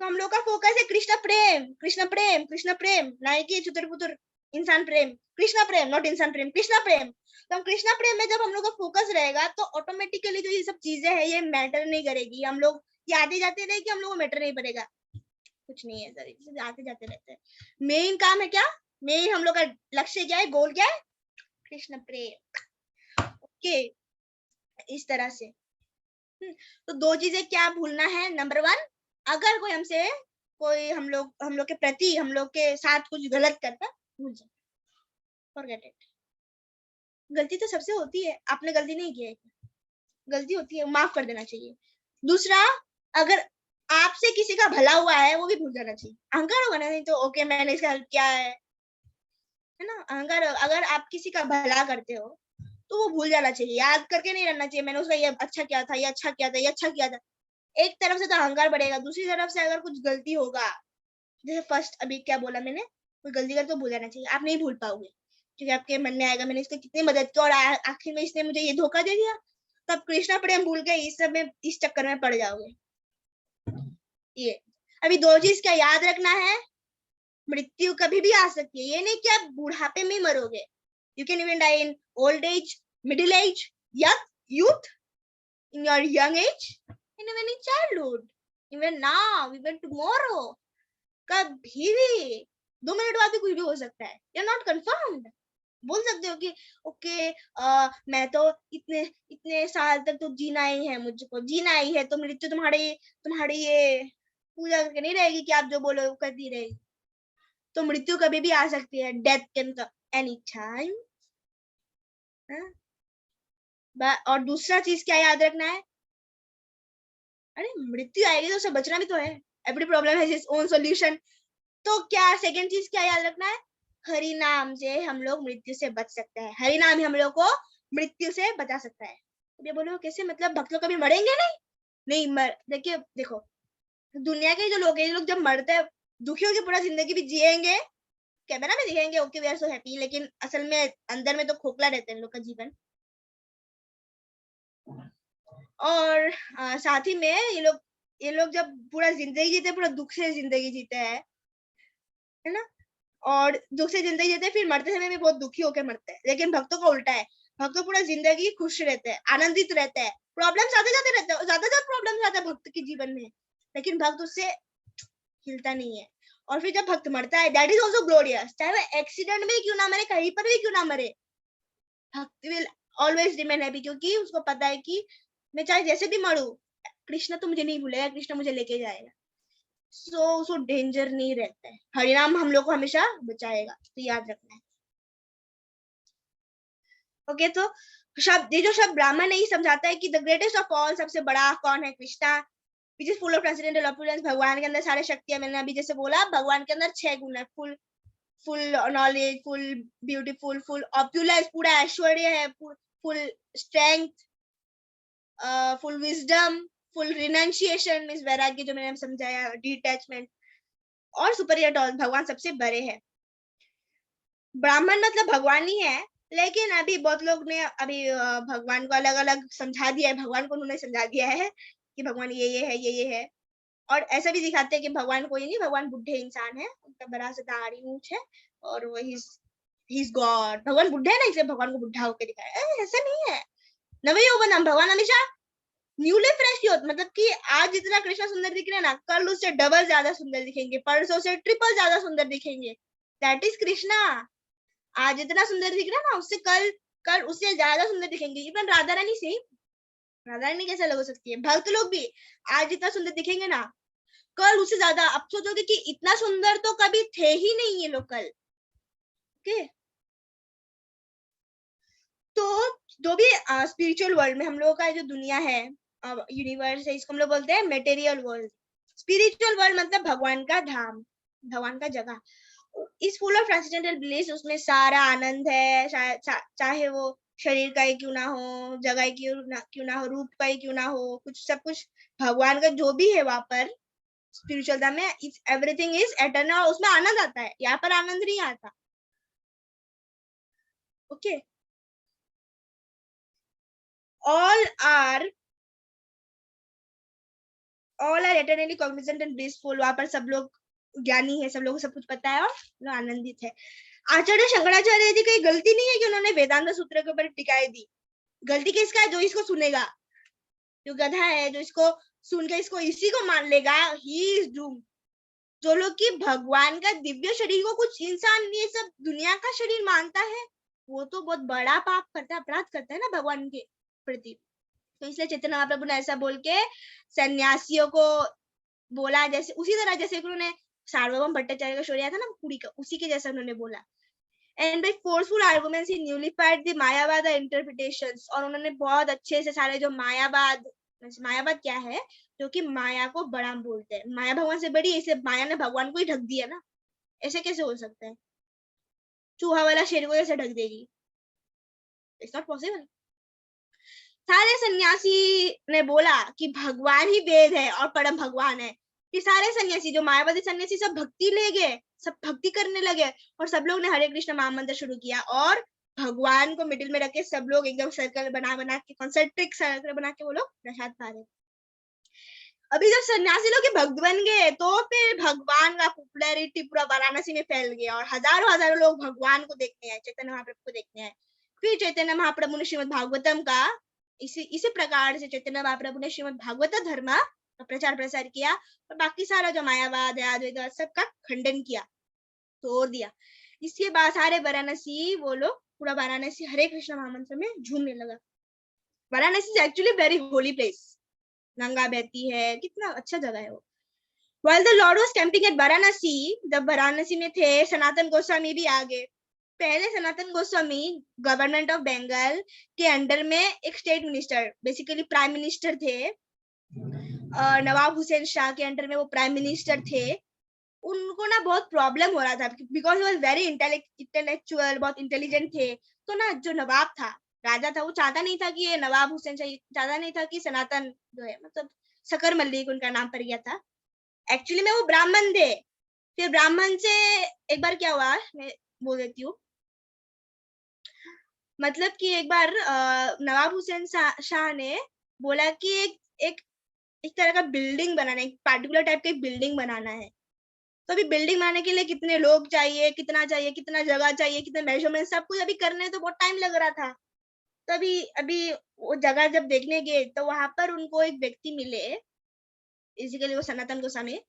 तो हम लोग का फोकस है कृष्ण प्रेम, कृष्ण प्रेम, कृष्ण प्रेम, ना कि छुतर पुतर इंसान प्रेम। कृष्ण प्रेम, नॉट इंसान प्रेम, कृष्ण प्रेम। तो हम कृष्ण प्रेम में जब हम लोग का फोकस रहेगा, तो ऑटोमेटिकली जो ये सब चीजें है ये मैटर नहीं करेगी। हम लोग ये आते जाते रहेगी, हम लोग को मैटर नहीं पड़ेगा, कुछ नहीं है सर, आते जाते रहते हैं। मेन काम है क्या, मेन हम लोग का लक्ष्य क्या है, गोल क्या है, कृष्ण प्रेम। ओके, इस तरह से। तो दो चीजें क्या भूलना है, नंबर 1, अगर कोई हमसे हम लोग के प्रति, हम लोग के साथ कुछ गलत करता, भूल जाओ, फॉरगेट इट। गलती तो सबसे होती है, आपने गलती नहीं किया है, गलती होती है, माफ कर देना चाहिए। दूसरा, अगर आपसे किसी का भला हुआ है, वो भी भूल जाना चाहिए। अहंकार होगा ना, नहीं तो ओके मैंने इसका हेल्प किया है ना। अहंकार, अगर आप किसी का भला करते हो तो वो भूल जाना चाहिए, याद करके नहीं रहना चाहिए मैंने उसका ये अच्छा किया था, ये अच्छा किया था, ये अच्छा किया था। एक तरफ से तो अहंकार बढ़ेगा, दूसरी तरफ से अगर कुछ गलती होगा, जैसे फर्स्ट अभी क्या बोला मैंने, कोई गलती कर तो भूल जाना चाहिए, आप नहीं भूल पाओगे, क्योंकि आपके मन में आएगा मैंने इसको कितनी मदद की और आखिर में इसने मुझे ये धोखा दे दिया, तब कृष्णा प्रेम भूल के इस सब में, इस चक्कर में पड़ जाओगे। ये अभी दो चीज क्या याद रखना है, मृत्यु कभी भी आ सकती है, ये नहीं कि आप बुढ़ापे में मरोगे। You can even die in old age, middle age, young youth, in your young age, and even in childhood, even now, even tomorrow, कभी भी 2 मिनट बाद भी कुछ भी हो सकता है। You're not confirmed। बोल सकते हो कि ओके मैं तो इतने इतने साल तक तो जीना ही है, मुझको जीना ही है, तो मृत्यु तुम्हारी ये पूजा करके नहीं रहेगी कि आप जो बोलो वो करती रहेगी। तो मृत्यु कभी भी आ सकती है, death can come any time. और दूसरा चीज क्या याद रखना है, अरे मृत्यु आएगी तो उसे बचना भी तो है। Every problem has its own solution. तो क्या सेकंड चीज क्या याद रखना है, हरि नाम से हम लोग मृत्यु से बच सकते हैं। हरि नाम ही हम लोग को मृत्यु से बचा सकता है। तो ये बोलो कैसे, मतलब भक्त लोग कभी मरेंगे नहीं? नहीं देखिए देखो, दुनिया के जो लोग हैं, लोग जब मरते हैं दुखी होकर पूरा जिंदगी भी जिएंगे, कैमरा में दिखेंगे okay we are so happy, लेकिन असल में अंदर में तो खोखला रहते हैं लोग का जीवन। और साथ ही में ये लोग जब पूरा जिंदगी जीते, पूरा दुख से जिंदगी जीते हैं, है ना। और दुख से जिंदगी जीते हैं, फिर मरते समय भी बहुत दुखी होकर मरते हैं। लेकिन भक्तों का उल्टा है, भक्त पूरा जिंदगी खुश रहते हैं, आनंदित रहते हैं। प्रॉब्लम्स आते जाते रहते हैं, ज्यादा प्रॉब्लम्स आते हैं भक्त के जीवन में, लेकिन भक्त उससे हिलता नहीं है। और फिर जब भक्त मरता है, दैट इज ऑल्सो ग्लोरियस, चाहे वो एक्सीडेंट में क्यों ना मरे, कहीं पर भी क्यों ना मरे, भक्त विल ऑलवेज रिमेन हैप्पी, क्योंकि उसको पता है कि मैं चाहे जैसे भी मरूं, कृष्ण तो मुझे नहीं भूलेगा, कृष्ण मुझे लेके जाएगा। सो डेंजर नहीं रहता है, हरिनाम हम लोग को हमेशा बचाएगा, तो याद रखना है। ओके, तो शब्द, ये जो शब्द ब्राह्मण नहीं समझाता है कि द ग्रेटेस्ट ऑफ ऑल, सबसे बड़ा कौन है, Krishna, which is full of transcendental opulence. भगवान के अंदर सारे शक्तियां, मैंने अभी जैसे बोला, भगवान के अंदर 6 गुण है, full knowledge, full beautiful, full opulence, पूरा ऐश्वर्य है, full strength, full wisdom, full renunciation means वैराग्य, जो मैंने समझाया, डिटैचमेंट, और सुपीरियर टॉल, भगवान सबसे बड़े हैं। ब्राह्मण मतलब भगवान ही है, लेकिन अभी बहुत लोग ने अभी भगवान को अलग अलग समझा दिया है, भगवान को उन्होंने समझा दिया है कि भगवान ये है, ये है। और ऐसा भी दिखाते हैं कि भगवान कोई नहीं, भगवान बुढ़े इंसान है, उनका बड़ा सा दाढ़ी मूंछ है और वो ही इज गॉड। भगवान बुढ़ा है ना, इसलिए भगवान को बुढ़ा होकर दिखाया। ऐसा नहीं है, नवयौवनम, भगवान हमेशा न्यूली फ्रेश ही होता, मतलब कि आज जितना कृष्णा सुंदर दिख रहे हैं ना, कल उससे डबल ज्यादा सुंदर दिखेंगे, परसों से ट्रिपल ज्यादा सुंदर दिखेंगे। That is Krishna. आज जितना सुंदर दिख रहा है ना, उससे कल कल उससे ज्यादा सुंदर दिखेंगे। इवन राधा रानी से, राधा रानी कैसे अलग हो सकती है? भक्त लोग भी आज जितना सुंदर दिखेंगे ना, कल उससे ज्यादा। अब सोचोगे कि इतना सुंदर तो कभी थे ही नहीं ये लोग कल। ओके, तो जो भी स्पिरिचुअल वर्ल्ड में हम लोगों का जो दुनिया है, यूनिवर्स है, इसको हम लोग बोलते हैं मटेरियल वर्ल्ड। स्पिरिचुअल वर्ल्ड मतलब भगवान का धाम, भगवान का जगह। इस फुल ऑफ ट्रांसेंडेंटल ब्लिस, उसमें सारा आनंद है, चाहे वो शरीर का ही क्यों ना हो, जगह क्यों ना हो, रूप का ही क्यों ना हो, कुछ सब कुछ भगवान का जो भी है वहां पर स्पिरिचुअल धाम में, एवरीथिंग इज एटर्नल। उसमें आनंद आता है, यहाँ पर आनंद नहीं आता। Okay, all are all are eternally cognizant and blissful. वहां पर सब लोग ज्ञानी है, सब लोगों को सब कुछ पता है और लोग आनंदित है। आचार्य शंकराचार्य जी की गलती नहीं है कि उन्होंने वेदांत सूत्र के ऊपर टिकाई दी। गलती किसका है? जो इसको सुनेगा, जो गधा है, जो इसको सुन के इसको इसी को मान लेगा, ही इज डूम। जो लोग कि भगवान का दिव्य शरीर को कुछ इंसान ये सब दुनिया का शरीर मानता है, वो तो बहुत बड़ा पाप करता है, अपराध करता है ना भगवान के प्रति। तो इसलिए चैतन्य महाप्रभु ने ऐसा बोल के सन्यासियों को बोला, जैसे उसी तरह जैसे उन्होंने सार्वभौम भट्टाचार्य का शौर्य था ना पूरी का, उसी के जैसा उन्होंने बोला। And by forceful arguments he nullified the Mayavada interpretations. और उन्होंने बहुत अच्छे से सारे जो मायावाद, मायावाद क्या है, जो कि माया को बड़ा बोलते हैं, माया भगवान से बड़ी, इसे माया ने भगवान को ही ढक दिया ना, ऐसे कैसे हो सकता है? चूहा वाला शेर को कैसे ढक देगी? It's not possible. सारे सन्यासी ने बोला कि भगवान ही वेद है और परम भगवान है। कि सारे सन्यासी, जो मायावादी सन्यासी, सब भक्ति ले गए, सब भक्ति करने लगे और सब लोग ने हरे कृष्ण महामंत्र शुरू किया और भगवान को मिडिल में रख के सब लोग एकदम सर्कल बना के, कॉन्सेंट्रिक सर्कल बना के वो लोग प्रसाद पा रहे। अभी जब सन्यासी लोग भक्त बन गए तो फिर भगवान का पॉपुलैरिटी पूरा वाराणसी में फैल गया और हजारों हजारों लोग भगवान को देखने आए, चैतन्य महाप्रभु को देखने आए। फिर चैतन्य महाप्रभु ने श्रीमद् भागवतम का इसी प्रकार से चैतन्य महाप्रभु ने श्रीमद् भागवत धर्म का प्रचार प्रसार किया और बाकी सारा जो मायावाद है, अद्वैतवाद, सबका खंडन किया, तोड़ दिया। इसके बाद सारे वाराणसी, वो लोग पूरा वाराणसी हरे कृष्ण महामंत्र में झूमने लगा। Varanasi is actually very holy place, Ganga बहती है, कितना अच्छा जगह है वो। While the Lord was camping at Varanasi, जब वाराणसी में थे, सनातन गोस्वामी भी आ गए। पहले सनातन गोस्वामी गवर्नमेंट ऑफ बंगाल के अंडर में एक state minister, basically prime minister थे। नवाब हुसैन शाह के अंडर में वो प्राइम मिनिस्टर थे। उनको ना बहुत प्रॉब्लम हो रहा था because he was very intellectual, बहुत इंटेलिजेंट थे। तो ना जो नवाब था, राजा था, वो चाहता नहीं था कि ये नवाब हुसैन शाह चाहता नहीं था कि सनातन जो है, मतलब शकर मल्लिक उनका नाम पड़ गया था। एक्चुअली में वो ब्राह्मण थे। फिर ब्राह्मण से एक बार क्या हुआ, मैं बोल देती हूँ। मतलब कि एक बार नवाब हुसैन शाह ने बोला कि एक तरह का बिल्डिंग बनाना है, एक पार्टिकुलर टाइप का बिल्डिंग बनाना है। तो अभी बिल्डिंग बनाने के लिए कितने लोग चाहिए, कितना जगह चाहिए, कितने मेजरमेंट, सब कुछ अभी करने तो बहुत टाइम लग रहा था। तो अभी वो जगह जब देखने गए तो वहां पर उनको एक व्यक्ति मिले, बेसिकली वो सनातन गोस्वामी।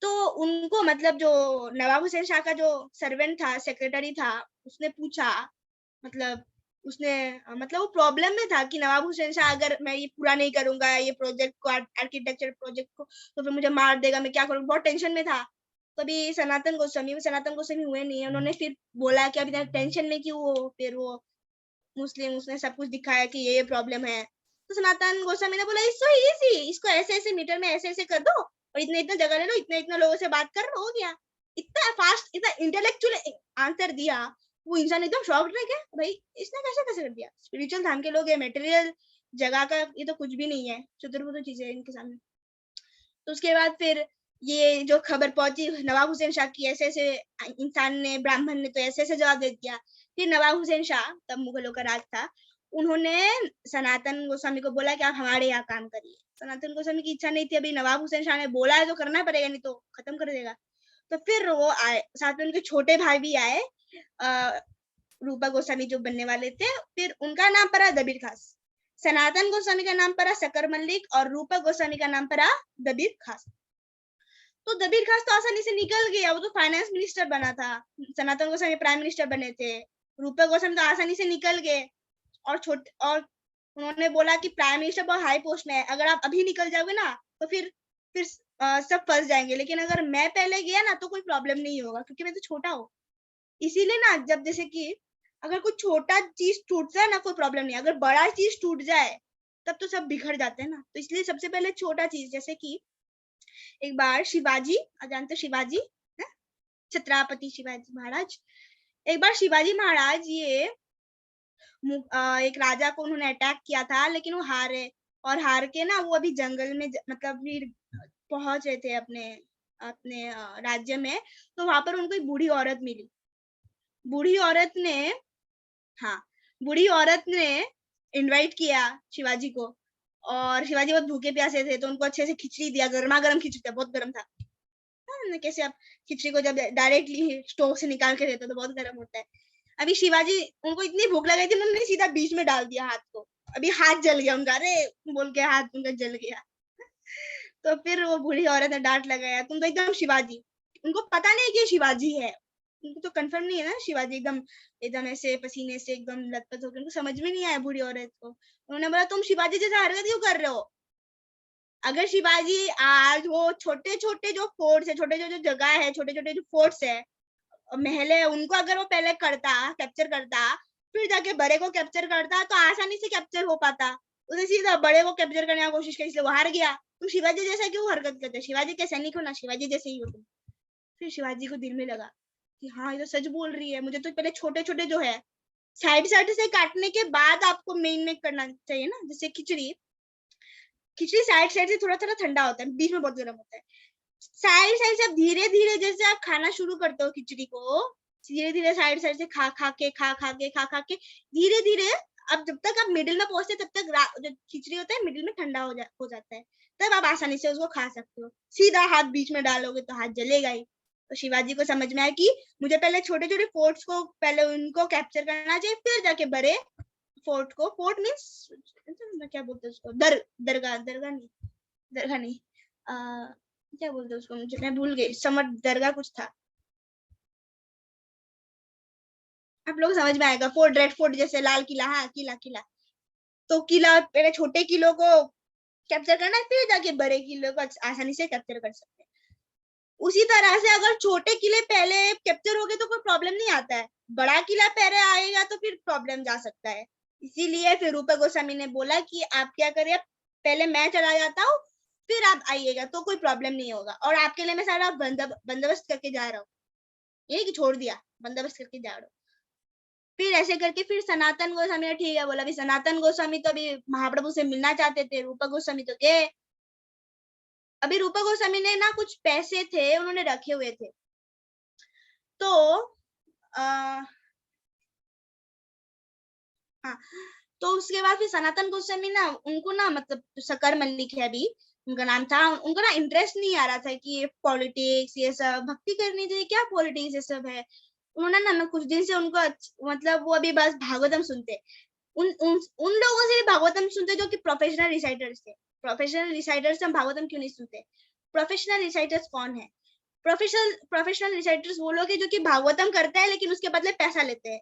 तो उनको, मतलब जो नवाब हुसैन शाह का जो सर्वेंट था, सेक्रेटरी था, उसने पूछा, मतलब उसने मतलब वो प्रॉब्लम में था कि नवाब हुसैन शाह अगर मैं ये पूरा नहीं करूंगा, ये प्रोजेक्ट को, आर्किटेक्चर प्रोजेक्ट को, तो फिर मुझे मार देगा, मैं क्या करूँ, बहुत टेंशन में था। तो अभी सनातन गोस्वामी हुए नहीं, उन्होंने फिर बोला कि अभी टेंशन में क्यों हो, फिर वो मुस्लिम, उसने सब कुछ दिखाया कि ये प्रॉब्लम है। तो सनातन गोस्वामी ने बोला इसको इजी, इसको ऐसे ऐसे मीटर में ऐसे ऐसे कर दो और इतना इतना जगह ले लो, इतना इतना लोगों से बात कर, हो गया। इतना फास्ट, इतना इंटेलेक्चुअल आंसर दिया। वो इंसान एकदम शॉक्ड रह गया, भाई इसने कैसे कैसे कर दिया। स्पिरिचुअल धाम के लोग है, मटेरियल जगह का ये तो कुछ भी नहीं है, चुतुर चीजें है इनके सामने। तो उसके बाद फिर ये जो खबर पहुंची नवाब हुसैन शाह की, ऐसे ऐसे इंसान ने, ब्राह्मण ने तो ऐसे ऐसे जवाब दे दिया। फिर नवाब हुसैन शाह, तब मुगलों का राज था, उन्होंने सनातन गोस्वामी को बोला कि आप हमारे यहाँ काम करिए। सनातन गोस्वामी की इच्छा नहीं थी, अभी नवाब हुसैन शाह ने बोला है तो करना पड़ेगा, नहीं तो खत्म कर देगा। तो फिर वो आए, साथ में उनके छोटे भाई भी आए, रूपा गोस्वामी जो बनने वाले थे। फिर उनका नाम पड़ा दबीर खास, सनातन गोस्वामी का नाम पड़ा शकर मल्लिक और रूपा गोस्वामी का नाम पड़ा दबीर खास। तो दबीर खास तो आसानी से निकल गया, वो तो फाइनेंस मिनिस्टर बना था, सनातन गोस्वामी प्राइम मिनिस्टर बने थे, रूपा गोस्वामी तो आसानी से निकल गए। और उन्होंने बोला कि प्राइम मिनिस्टर बहुत हाई पोस्ट में है, अगर आप अभी निकल जाओगे ना तो फिर सब फंस जाएंगे, लेकिन अगर मैं पहले गया ना तो कोई प्रॉब्लम नहीं होगा, क्योंकि मैं तो छोटा हूँ। इसीलिए ना, जब जैसे कि अगर कोई छोटा चीज टूट जाए ना कोई प्रॉब्लम नहीं, अगर बड़ा चीज टूट जाए तब तो सब बिखर जाते हैं ना। तो इसलिए सबसे पहले छोटा चीज, जैसे कि एक बार शिवाजी, जानते शिवाजी है, छत्रपति शिवाजी महाराज। एक बार शिवाजी महाराज ये एक राजा को उन्होंने अटैक किया था, लेकिन वो हारे, और हार के ना वो अभी जंगल में मतलब फिर पहुंच रहे थे अपने अपने राज्य में। तो वहां पर उनको एक बूढ़ी औरत मिली। बूढ़ी औरत ने, हाँ, बूढ़ी औरत ने इनवाइट किया शिवाजी को, और शिवाजी बहुत भूखे प्यासे थे तो उनको अच्छे से खिचड़ी दिया, गर्मा गर्म खिचड़ी था, बहुत गर्म था। कैसे आप खिचड़ी को जब डायरेक्टली स्टोव से निकाल के देते तो बहुत गर्म होता है। अभी शिवाजी, उनको इतनी भूख लगी थी, उन्होंने सीधा बीच में डाल दिया हाथ को, अभी हाथ जल गया उनका, अरे बोल के हाथ उनका जल गया। तो फिर वो बूढ़ी औरत ने डांट लगाया, तुम तो एकदम शिवाजी, उनको पता नहीं कि शिवाजी है, उनको तो कंफर्म नहीं है ना शिवाजी, एकदम एकदम ऐसे पसीने से एकदम लथपथ होकर, उनको समझ में नहीं आया बूढ़ी औरत को। उन्होंने बोला तुम शिवाजी जैसा हरकत क्यों कर रहे हो? अगर शिवाजी आज वो छोटे छोटे जो फोर्ट्स है, छोटे जो जगह है, छोटे छोटे जो फोर्ट्स है, महल है, उनको अगर वो पहले करता, कैप्चर करता, फिर जाके बड़े को कैप्चर करता तो आसानी से कैप्चर हो पाता। उसने सीधा बड़े को कैप्चर करने की कोशिश की, इसलिए वो हार गया। तुम शिवाजी जैसा क्यों हरकत करते? शिवाजी के सैनिक हो ना, शिवाजी जैसे ही हो तुम। फिर शिवाजी को दिल में लगा कि हाँ, ये तो सच बोल रही है, मुझे तो पहले छोटे छोटे जो है साइड साइड से काटने के बाद आपको मेन में करना चाहिए ना। जैसे खिचड़ी, खिचड़ी साइड साइड से थोड़ा थोड़ा ठंडा होता है, बीच में बहुत गर्म होता है। साइड साइड से धीरे धीरे जैसे आप खाना शुरू करते हो खिचड़ी को, धीरे धीरे साइड साइड से खा खा के धीरे धीरे, अब जब तक आप मिडिल में पहुंचते तब तक जो खिचड़ी होता है मिडिल में ठंडा हो जाता है, तब आप आसानी से उसको खा सकते हो। सीधा हाथ बीच में डालोगे तो हाथ जलेगा ही। तो शिवाजी को समझ में आया कि मुझे पहले छोटे छोटे फोर्ट्स को पहले उनको कैप्चर करना चाहिए, फिर जाके बड़े फोर्ट को, फोर्ट मीन्स क्या बोलते हैं उसको, दरगाह, दरगाह नहीं, क्या बोलते उसको, मुझे, मैं भूल गई, समर दरगाह कुछ था, आप लोग समझ में आएगा। फोर्ट, रेड फोर्ट जैसे, लाल किला, हाँ किला किला। तो किला पहले छोटे किलो को कैप्चर करना है, फिर जाके बड़े किलो को आसानी से कैप्चर कर सकते हैं। उसी तरह से अगर छोटे किले पहले कैप्चर हो गए तो कोई प्रॉब्लम नहीं आता है, बड़ा किला पहले आएगा तो फिर प्रॉब्लम जा सकता है। इसीलिए फिर रूपा गोस्वामी ने बोला कि आप क्या करिए, पहले मैं चला जाता हूँ, फिर आप आइएगा तो कोई प्रॉब्लम नहीं होगा, और आपके लिए मैं सारा बंदोबस्त करके जा रहा हूँ, ये कि छोड़ दिया, बंदोबस्त करके जा रहा हूँ। फिर ऐसे करके फिर सनातन गोस्वामी ने ठीक है बोला। अभी सनातन गोस्वामी तो अभी महाप्रभु से मिलना चाहते थे, रूपा गोस्वामी तो गए। अभी रूपा गोस्वामी ने ना कुछ पैसे थे उन्होंने रखे हुए थे, तो हाँ, तो उसके बाद फिर सनातन गोस्वामी ना, उनको ना मतलब शकर मल्लिक है अभी उनका नाम था, उनको ना इंटरेस्ट नहीं आ रहा था कि ये पॉलिटिक्स, ये सब भक्ति करनी चाहिए, क्या पॉलिटिक्स ये सब है। उन्होंने ना कुछ दिन से उनको मतलब वो अभी बस भागवतम सुनते, उन लोगों से भी भागवतम सुनते जो कि प्रोफेशनल रिसाइटर्स थे। प्रोफेशनल रिसाइटर्स हम भागवतम क्यों नहीं सुनते? प्रोफेशनल रिसाइटर्स कौन है? प्रोफेशनल रिसाइटर्स वो लोग हैं जो कि भागवतम करते हैं लेकिन उसके बदले पैसा लेते हैं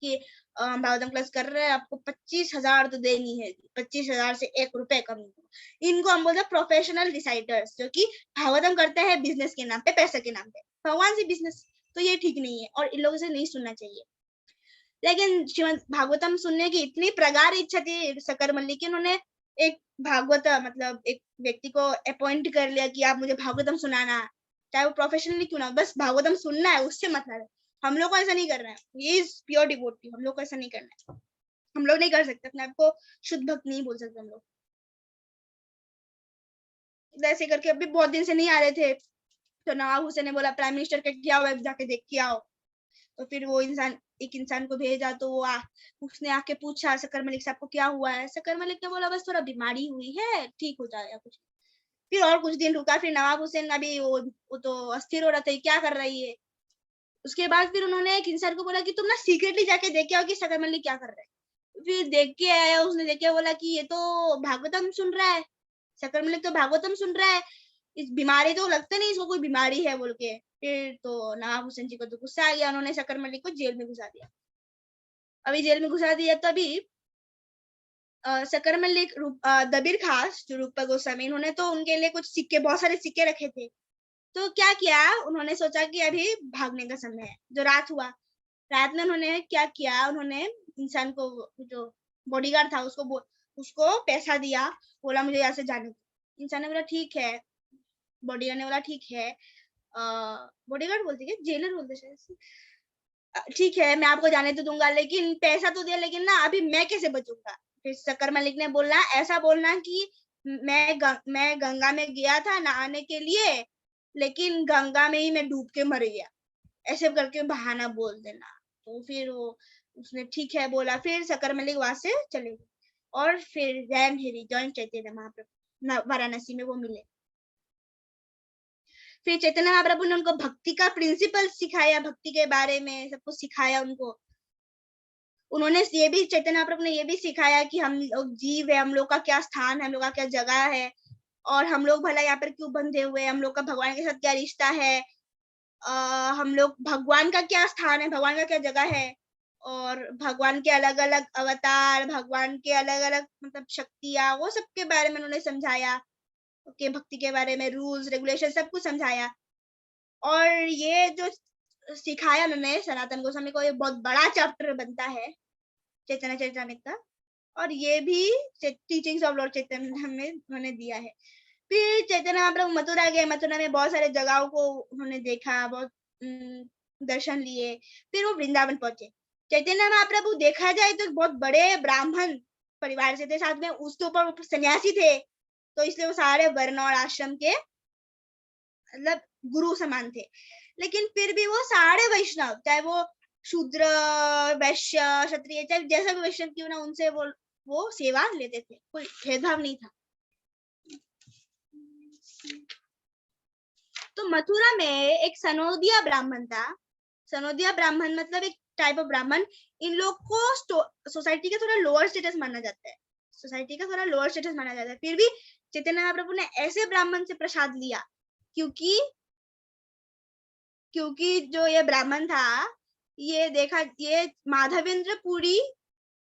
कि भागवतम क्लास कर रहे हैं, आपको 25,000 तो देनी है, 25,000 से 1 रुपए कम नहीं। इनको हम बोलते हैं प्रोफेशनल रिसाइटर्स, जो कि भागवतम करते हैं बिजनेस के नाम पे, पैसे के नाम पे, भगवान से बिजनेस। तो ये ठीक नहीं है और इन लोगों से नहीं सुनना चाहिए। लेकिन श्रीमद भागवतम सुनने की इतनी प्रगाढ़ इच्छा थी शकर मल्लिक की, उन्होंने एक भागवत मतलब एक व्यक्ति को अपॉइंट कर लिया कि आप मुझे भागवतम सुनाना, चाहे वो प्रोफेशनली क्यों ना, बस भागवतम सुनना है, उससे मतलब है। हम लोग को ऐसा नहीं करना है, ये प्योर डिवोटी, हम लोग को ऐसा नहीं करना है। हम लोग नहीं कर सकते, अपने आप को शुद्ध भक्त नहीं बोल सकते हम लोग। ऐसे करके अभी बहुत दिन से नहीं आ रहे थे, तो नवाब हुसैन ने बोला प्राइम मिनिस्टर का क्या हुआ, जाके देख के आओ। तो फिर वो एक इंसान को भेजा, तो उसने आके पूछा शक्कर मलिक साहब को क्या हुआ है। शक्कर मलिक ने बोला बस थोड़ा बीमारी हुई है, ठीक हो जाएगा कुछ। फिर और कुछ दिन रुका, फिर नवाब हुसैन अभी वो तो अस्थिर हो रहा था, क्या कर रही है। उसके बाद फिर उन्होंने एक इंसान को बोला कि तुम ना सीक्रेटली जाके देख के आओ कि शक्कर मलिक क्या कर रहा है। फिर देख के आया, उसने देख के बोला कि ये तो भागवतम सुन रहा है, शक्कर मलिक तो भागवतम सुन रहा है, इस बीमारी तो लगता नहीं इसको कोई बीमारी है बोल के। फिर तो नवाब हुसैन जी को तो गुस्सा आ गया, उन्होंने शक्कर मलिक को जेल में घुसा दिया। अभी जेल में घुसा दिया तो अभी शक्कर मलिक दबीर खास जो रूपा गोस्वामी, उन्होंने तो उनके लिए कुछ सिक्के, बहुत सारे सिक्के रखे थे। तो क्या किया, उन्होंने सोचा कि अभी भागने का समय है। जो रात हुआ, रात में उन्होंने क्या किया, उन्होंने इंसान को, जो बॉडीगार्ड था, उसको पैसा दिया, बोला मुझे यहाँ से जाने दो। इंसान ने बोला ठीक है, बॉडीगार्ड ने बोला ठीक है, बॉडीगार्ड बोलते क्या, जेलर बोलते शायद, ठीक है मैं आपको जाने तो दूंगा, लेकिन पैसा तो दिया, लेकिन ना अभी मैं कैसे बचूंगा। फिर शक्कर मलिक ने बोला ऐसा बोलना कि मैं गंगा में गया था नहाने के लिए, लेकिन गंगा में ही मैं डूब के मर गया, ऐसे करके बहाना बोल देना। तो फिर उसने ठीक है बोला। फिर शक्कर मलिक वहां से चले गए और फिर जैन हेरी जॉइन चैतन्य महाप्रभु वाराणसी में वो मिले। फिर चैतन्य महाप्रभु ने उनको भक्ति का प्रिंसिपल सिखाया, भक्ति के बारे में सब कुछ सिखाया उनको। उन्होंने ये भी, चैतन्य महाप्रभु ने ये भी सिखाया कि हम लोग जीव है, हम लोग का क्या स्थान है, हम लोग का क्या जगह है, और हम लोग भला यहाँ पर क्यों बंधे हुए, हम लोग का भगवान के साथ क्या रिश्ता है, हम लोग भगवान का क्या स्थान है, भगवान का क्या जगह है, और भगवान के अलग अलग अवतार, भगवान के अलग अलग मतलब शक्तियां, वो सब के बारे में उन्होंने समझाया। ओके, भक्ति के बारे में रूल्स रेगुलेशन सब कुछ समझाया। और ये जो सिखाया उन्होंने सनातन गोस्वामी को, ये बहुत बड़ा चैप्टर बनता है चैतन्य चरितामृत का। और ये भी टीचिंग्स ऑफ लॉर्ड चैतन्य में उन्होंने दिया है। फिर चैतन्य महाप्रभु मथुरा गए, मथुरा में बहुत सारे जगहों को उन्होंने देखा, बहुत दर्शन लिए। फिर वो वृंदावन पहुंचे। चैतन्य महाप्रभु देखा जाए तो बहुत बड़े ब्राह्मण परिवार से थे, साथ में उसके ऊपर सन्यासी थे, तो इसलिए वो सारे वर्ण और आश्रम के मतलब गुरु समान थे। लेकिन फिर भी वो सारे वैष्णव, चाहे वो शूद्र वैश्य क्षत्रिय, चाहे जैसा भी वैष्णव क्यों ना, उनसे वो सेवा लेते थे, कोई भेदभाव नहीं था। तो मथुरा में एक सनोदिया ब्राह्मण था। सनोदिया ब्राह्मण मतलब एक टाइप ऑफ ब्राह्मण। इन लोग को सोसाइटी का थोड़ा लोअर स्टेटस माना जाता है, सोसाइटी का थोड़ा लोअर स्टेटस माना जाता है। फिर भी चैतन्य महाप्रभु ने ऐसे ब्राह्मण से प्रसाद लिया, क्योंकि जो ये ब्राह्मण था, ये देखा, ये माधवेंद्र पुरी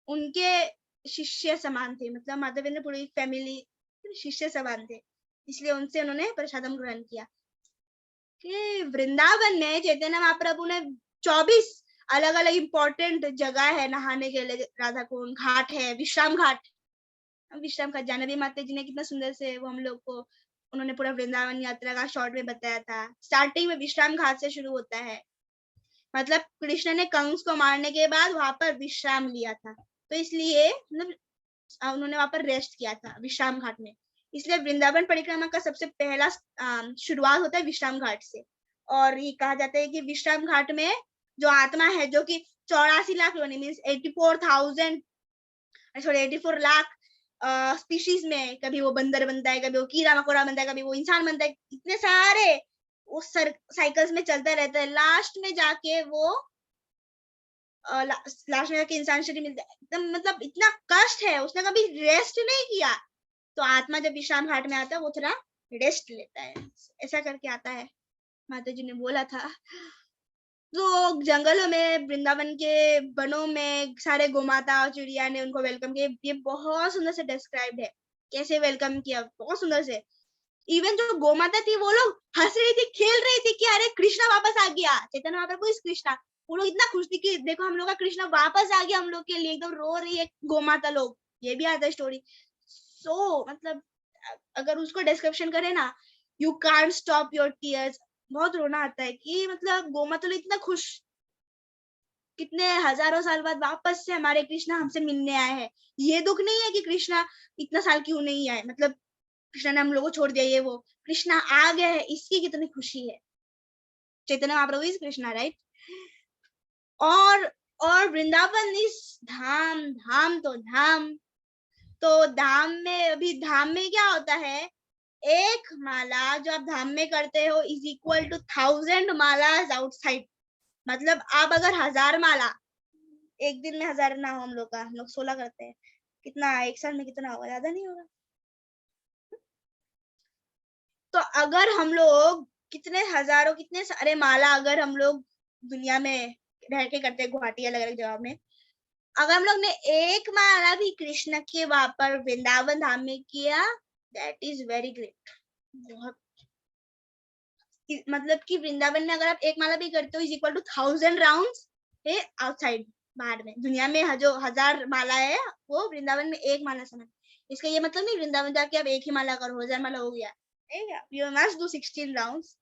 उनके शिष्य समान थे, मतलब माधवेंद्र पुरी फैमिली शिष्य समान थे, इसलिए उनसे उन्होंने प्रसादम ग्रहण किया। कि वृंदावन में चैतन्य महाप्रभु ने 24 अलग अलग इंपॉर्टेंट जगह है नहाने के लिए, राधा कुंड घाट है, विश्राम घाट जानवी माता जी ने कितना सुंदर से वो हम लोग को, उन्होंने पूरा वृंदावन यात्रा का शॉर्ट में बताया था। स्टार्टिंग में विश्राम घाट से शुरू होता है, मतलब कृष्ण ने कंस को मारने के बाद वहां पर विश्राम लिया था, तो इसलिए मतलब उन्होंने वहां पर रेस्ट किया था विश्राम घाट में, इसलिए वृंदावन परिक्रमा का सबसे पहला शुरुआत होता है विश्राम घाट से। और ये कहा जाता है कि विश्राम घाट में जो आत्मा है, जो कि 84 लाख योनि मीन्स 84 लाख स्पीशीज में, कभी वो बंदर बनता है, कभी वो कीड़ा मकोड़ा बनता है, कभी वो इंसान बनता है, इतने सारे उस साइकिल्स में चलता रहता है। लास्ट में जाके इंसान शरीर मिलता है, एकदम मतलब इतना कष्ट है, उसने कभी रेस्ट नहीं किया। तो आत्मा जब विश्राम घाट में आता है, वो थोड़ा रेस्ट लेता है, ऐसा करके आता है, माता जी ने बोला था। तो जंगलों में, वृंदावन के वनों में सारे गोमाता और चिड़िया ने उनको वेलकम किया। ये बहुत सुंदर से डिस्क्राइब्ड है, कैसे वेलकम किया, बहुत सुंदर से। इवन जो गोमाता थी, वो लोग हंस रही थी, खेल रही थी कि अरे कृष्णा वापस आ गया, चैतन्य महाप्रभु इस कृष्णा। वो लोग इतना खुश थी कि देखो हम लोग का कृष्णा वापस आ गया हम लोग के लिए, एकदम रो रही है गोमाता लोग। ये भी आता है स्टोरी। सो मतलब अगर उसको डिस्क्रिप्शन करे ना, you can't stop your tears, बहुत रोना आता है कि मतलब गोमाता लोग इतना खुश, कितने हजारों साल बाद वापस से हमारे कृष्णा हमसे मिलने आए हैं। ये दुख नहीं है कि कृष्णा इतना साल क्यों नहीं आए, मतलब कृष्णा ने हम लोगों को छोड़ दिया, ये वो, कृष्णा आ गया है, इसकी कितनी खुशी है। Chaitanya Mahaprabhu is Krishna, right. और वृंदावन इस धाम, धाम तो धाम, तो धाम में, अभी धाम में क्या होता है, एक माला जो आप धाम में करते हो इज इक्वल टू 1000 मालाज आउटसाइड। मतलब आप अगर 1000 माला, एक दिन में 1000 ना हो हम लोग का, हम लोग 16 करते हैं, कितना एक साल में कितना होगा, ज्यादा नहीं होगा। तो अगर हम लोग कितने हजारों, कितने सारे माला अगर हम लोग दुनिया में रह के करते हैं, गुवाहाटी अलग अलग जगह में, अगर हम लोग ने एक माला भी कृष्ण के वहां पर वृंदावन धाम में किया, दैट इज वेरी ग्रेट। बहुत, मतलब कि वृंदावन में अगर आप एक माला भी करते हो इज इक्वल टू 1000 राउंड्स है आउटसाइड, बाहर में, दुनिया में जो 1000 माला है वो वृंदावन में एक माला समान। इसका ये मतलब नहीं वृंदावन जाके आप एक ही माला करो 1000 माला हो गया, you must do 16 rounds.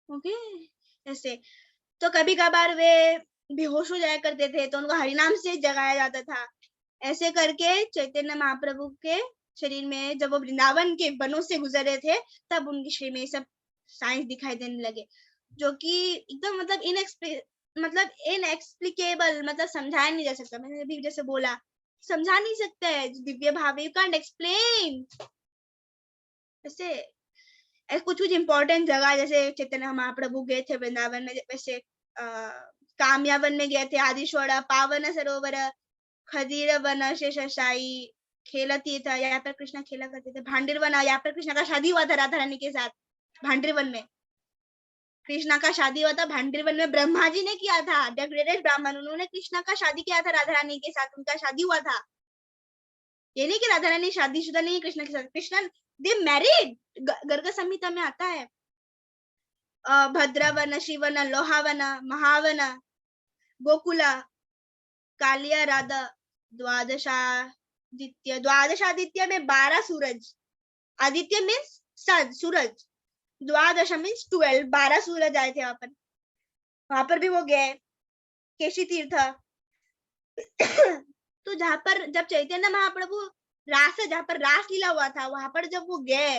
Okay, ऐसे। तो कभी कभार वे बेहोश हो जाया करते थे तो उनको हरिनाम से जगाया जाता था। ऐसे करके चैतन्य महाप्रभु के शरीर में जब वो वृंदावन के वनों से गुजरे थे तब उनके शरीर में सब साइंस दिखाई देने लगे, जो कि एकदम मतलब इनएक्सप्लिकेबल, मतलब समझाया नहीं जा सकता। मैंने अभी जैसे बोला, समझा नहीं सकता है दिव्य भाव, यू कांट एक्सप्लेन। ऐसे कुछ कुछ इंपॉर्टेंट जगह जैसे चैतन्य महाप्रभु गए थे वृंदावन में, वैसे कामयावन में गए थे, आदिश्वरा, पावन सरोवर, खदीर वन, शेषशाही, खेला तीर्थ, यहाँ पर कृष्ण खेला करते थे, भांडिर वन, यहाँ पर कृष्ण का शादी हुआ था राधा रानी के साथ, भांडिर वन में कृष्णा का शादी हुआ था, भांडिर वन में ब्रह्मा जी ने किया था, द ग्रेटेस्ट ब्राह्मण, उन्होंने कृष्णा का शादी किया था राधा रानी के साथ, उनका शादी हुआ था। ये नहीं कि राधा रानी शादीशुदा नहीं कृष्ण के साथ, कृष्ण दे मैरिड, गर्ग संहिता में आता है। भद्रवन, शिवन, लोहावन, महावन, गोकुला, कालिया, राधा, द्वादशादित्य, द्वादशादित्य में 12 सूरज, आदित्य मीन्स सूरज, द्वादश मीन्स 12, 12 सूरज आए थे वहां पर भी वो गए, केशी तीर्थ। तो जहां पर जब चैतन्य महाप्रभु जहां पर रास लीला हुआ था वहां पर जब वो गए,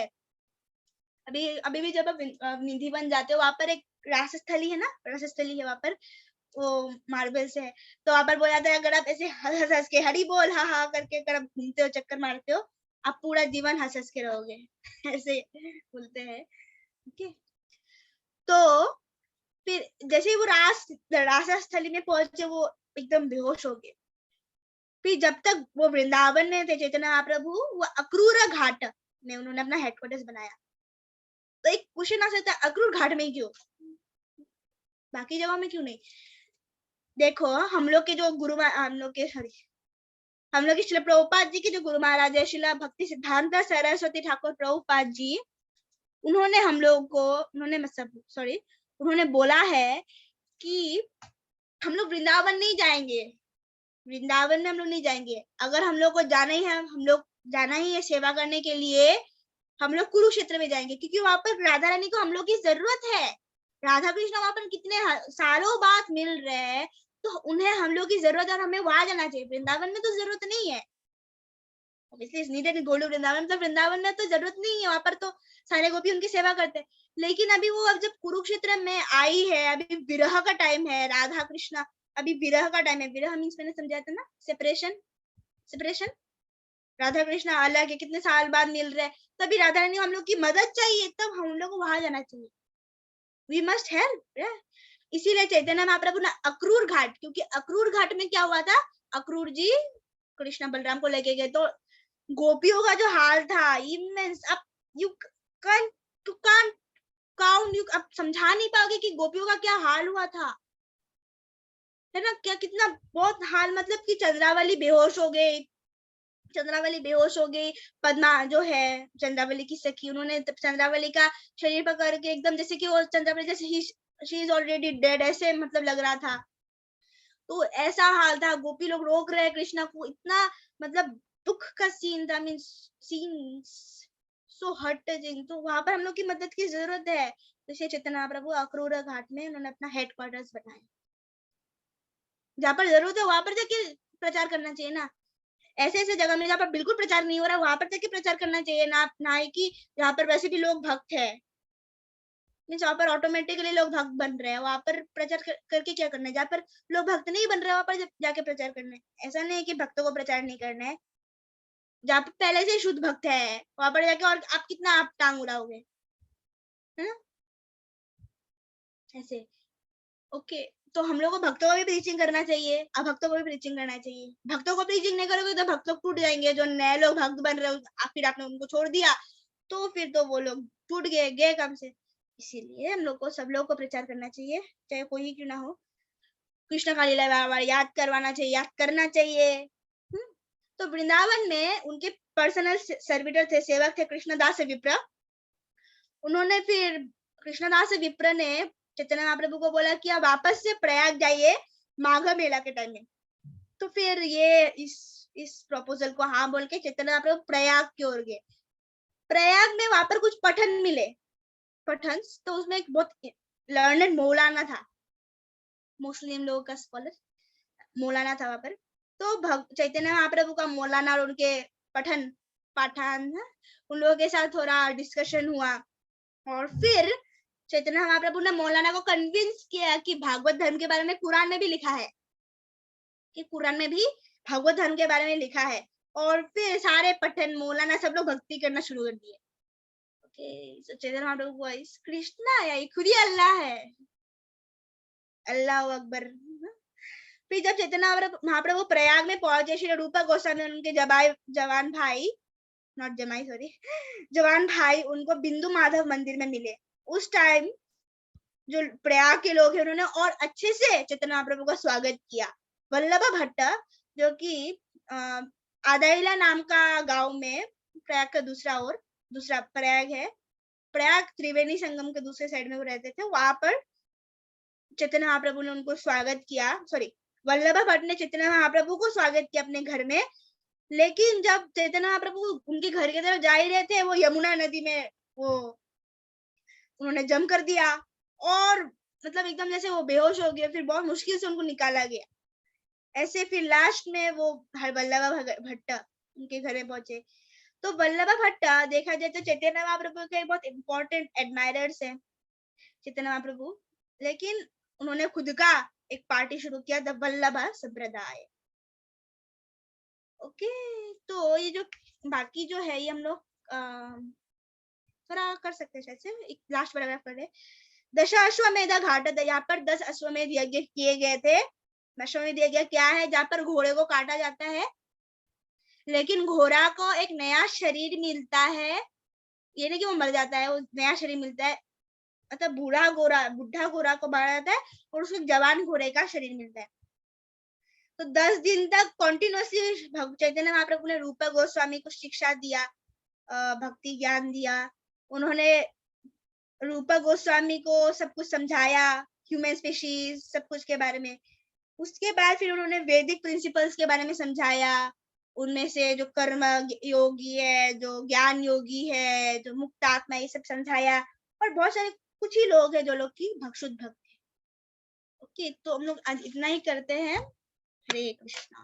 अभी भी जब आप निधिवन जाते हो वहां पर एक रासस्थली है ना, रासस्थली है वहां पर, वो मार्बल से है, तो वहां पर बोला जाता है अगर आप ऐसे हंस हंस के हरी बोल हा हा करके अगर आप घूमते हो, चक्कर मारते हो, आप पूरा जीवन हंस हंस के रहोगे। ऐसे बोलते हैं। ओके, तो फिर जैसे ही वो रासस्थली में पहुंचे वो एकदम बेहोश हो गए। फिर जब तक वो वृंदावन में थे चैतन्य महाप्रभु, वो अक्रूर घाट में उन्होंने अपना हेडक्वार्टर्स बनाया। तो एक क्वेश्चन आ सकता है अक्रूर घाट में क्यों, बाकी जगह में क्यों नहीं? देखो हम लोग के जो गुरु, हम लोग के श्रील प्रभुपाद जी के जो गुरु महाराज है श्रील भक्ति सिद्धांत सरस्वती ठाकुर प्रभुपाद जी, उन्होंने हम लोग को, उन्होंने बोला है कि हम लोग वृंदावन नहीं जाएंगे, वृंदावन में हम लोग नहीं जाएंगे, अगर हम लोग को जाना ही है, हम लोग जाना ही है सेवा करने के लिए, हम लोग कुरुक्षेत्र में जाएंगे, क्योंकि वहां पर राधा रानी को हम लोग की जरूरत है। राधा कृष्ण वहां पर कितने सालों बाद मिल रहे हैं, तो उन्हें हम लोग की जरूरत है और हमें वहां जाना चाहिए। वृंदावन में तो जरूरत नहीं है, वृंदावन, तो वृंदावन में तो जरूरत नहीं है, वहां पर तो सारे गोपी उनकी सेवा करते हैं। लेकिन अभी वो अब जब कुरुक्षेत्र में आई है, अभी विरह का टाइम है, राधा कृष्ण अभी विरह का टाइम है। विरह मीन्स मैंने समझाया था ना, सेपरेशन। राधा कृष्ण अलग है, कितने साल बाद मिल रहे हैं, तभी राधा रानी हम लोग की मदद चाहिए, तब हम लोग को वहां जाना चाहिए, वी मस्ट हेल्प। इसीलिए चैतन्य महाप्रभु ने अक्रूर घाट, क्योंकि अक्रूर घाट में क्या हुआ था, अक्रूर जी कृष्ण बलराम को लेके गए, तो गोपियों का जो हाल था इमेंस, अब यू कांट काउंट, यू अब समझा नहीं पाओगे कि गोपियों का क्या हाल हुआ था, है ना, क्या कितना बहुत हाल, मतलब कि चंद्रावली बेहोश हो गई, पद्मा जो है चंद्रावली की सखी, उन्होंने चंद्रावली का शरीर पकड़ के एकदम जैसे कि वो चंद्रावली जैसे शी इज ऑलरेडी डेड ऐसे मतलब लग रहा था। तो ऐसा हाल था, गोपी लोग रोक रहे कृष्णा को, इतना मतलब दुख का सीन था, मीन सीन सो हर्टिंग। तो वहां पर हम लोग की मदद की जरूरत है, तो श्री चैतन्य महाप्रभु अक्रूर घाट में उन्होंने अपना हेडक्वार्टर्स बनाया, जहाँ पर जरूरत है वहां पर जाके प्रचार करना चाहिए ना। ऐसे ऐसे जगह में जहाँ पर बिल्कुल प्रचार नहीं हो रहा वहां पर जाके प्रचार करना चाहिए ना, ना कि जहाँ पर वैसे भी लोग भक्त है। मीन्स वहां पर ऑटोमेटिकली लोग भक्त बन रहे हैं, वहां पर प्रचार करके क्या करना है, जहाँ पर लोग भक्त नहीं बन रहे वहां पर जाके प्रचार करना है। ऐसा नहीं है कि भक्तों को प्रचार नहीं करना है, जहाँ पे पहले से शुद्ध भक्त है वहां पर जाके और आप कितना आप टांग उड़ाओगे, है ना, ऐसे। ओके, तो हम लोग को भक्तों को भी प्रीचिंग करना चाहिए, अभक्तों को भी प्रीचिंग करना चाहिए। भक्तों को प्रीचिंग नहीं करोगे तो भक्त लोग टूट जाएंगे, जो नए लोग भक्त बन रहे हो फिर आपने उनको छोड़ दिया तो फिर तो वो लोग टूट गए काम से। इसीलिए हम लोग को, सब लोग को प्रचार करना चाहिए, चाहे कोई ही क्यों ना हो। कृष्ण का लीला बार याद करवाना चाहिए, याद करना चाहिए। तो वृंदावन में उनके पर्सनल सर्विटर थे, सेवक थे कृष्णदास विप्र। उन्होंने फिर कृष्णदास विप्र ने चैतन्य महाप्रभु को बोला कि आप वापस से प्रयाग जाइए माघ मेला के टाइम में। तो फिर ये इस प्रपोजल को हाँ बोल के चैतन्य महाप्रभु प्रयाग की ओर गए। प्रयाग में वहां पर कुछ पठन मिले, पठन, तो उसमें एक बहुत लर्नेड मौलाना था, मुस्लिम लोगों का स्कॉलर मौलाना था वहां पर। तो चैतन्य महाप्रभु का मौलाना और उनके पाठान उन लोगों के साथ थोड़ा डिस्कशन हुआ, और फिर चैतन्य महाप्रभु ने मौलाना को कन्विंस किया कि भागवत धर्म के बारे में कुरान में भी लिखा है, कि कुरान में भी भागवत धर्म के बारे में लिखा है। और फिर सारे पठन मौलाना सब लोग भक्ति करना शुरू कर दिए। ओके, सो चैतन्य महाप्रभु वॉइस कृष्णा या खुद ही अल्लाह है, अल्लाह अकबर। फिर जब चैतन्य महाप्रभु प्रयाग में पहुंचे, श्री रूप गोस्वामी उनके जवान भाई, नॉट जमाई सॉरी, जवान भाई उनको बिंदु माधव मंदिर में मिले। उस टाइम जो प्रयाग के लोग हैं उन्होंने और अच्छे से चैतन्य महाप्रभु का स्वागत किया। वल्लभ भट्ट, जो कि आदाइला नाम का गांव में, प्रयाग का दूसरा प्रयाग है, प्रयाग त्रिवेणी संगम के दूसरे साइड में वो रहते थे, वहां पर चैतन्य महाप्रभु ने उनको स्वागत किया। सॉरी, वल्लभ भट्ट ने चैतन्य महाप्रभु को स्वागत किया अपने घर में। लेकिन जब चैतन्य महाप्रभु उनके घर की तरफ जा ही रहे थे, वो यमुना नदी में वो उन्होंने जम कर दिया, और मतलब एकदम जैसे वो बेहोश हो गए। फिर बहुत मुश्किल से उनको निकाला गया। ऐसे फिर लास्ट में वो वल्लभ भट्ट उनके घर में पहुंचे। तो वल्लभ भट्ट देखा जाए तो चैतन्य महाप्रभु के बहुत इंपॉर्टेंट एडमायरर्स हैं चैतन्य महाप्रभु, लेकिन उन्होंने खुद का एक पार्टी शुरू किया, द वल्लभ संप्रदाय। ओके, तो ये जो बाकी जो है ये हम लोग थोड़ा कर सकते हैं, शायद से एक लास्ट पैराग्राफ कर रहे। दशाश्वमेध घाट, यहाँ पर 10 अश्वमेध यज्ञ किए गए थे। अश्वमेध यज्ञ क्या है, जहाँ पर घोड़े को काटा जाता है, लेकिन घोड़ा को एक नया शरीर मिलता है, ये नहीं कि वो मर जाता है, वो नया शरीर मिलता है। मतलब बुढ़ा घोड़ा को मारा जाता है और उसको जवान घोड़े का शरीर मिलता है। तो 10 दिन तक कॉन्टिन्यूसली चैतन्य महाप्रभु ने रूप गोस्वामी को शिक्षा दिया, भक्ति ज्ञान दिया। उन्होंने रूप गोस्वामी को सब कुछ समझाया, ह्यूमन स्पीशीज सब कुछ के बारे में। उसके बाद फिर उन्होंने वैदिक प्रिंसिपल्स के बारे में समझाया, उनमें से जो कर्म योगी है, जो ज्ञान योगी है, जो मुक्त आत्मा, ये सब समझाया। और बहुत सारे कुछ ही लोग हैं जो लोग की शुद्ध भक्त है। ओके, तो हम लोग आज इतना ही करते हैं। हरे कृष्णा।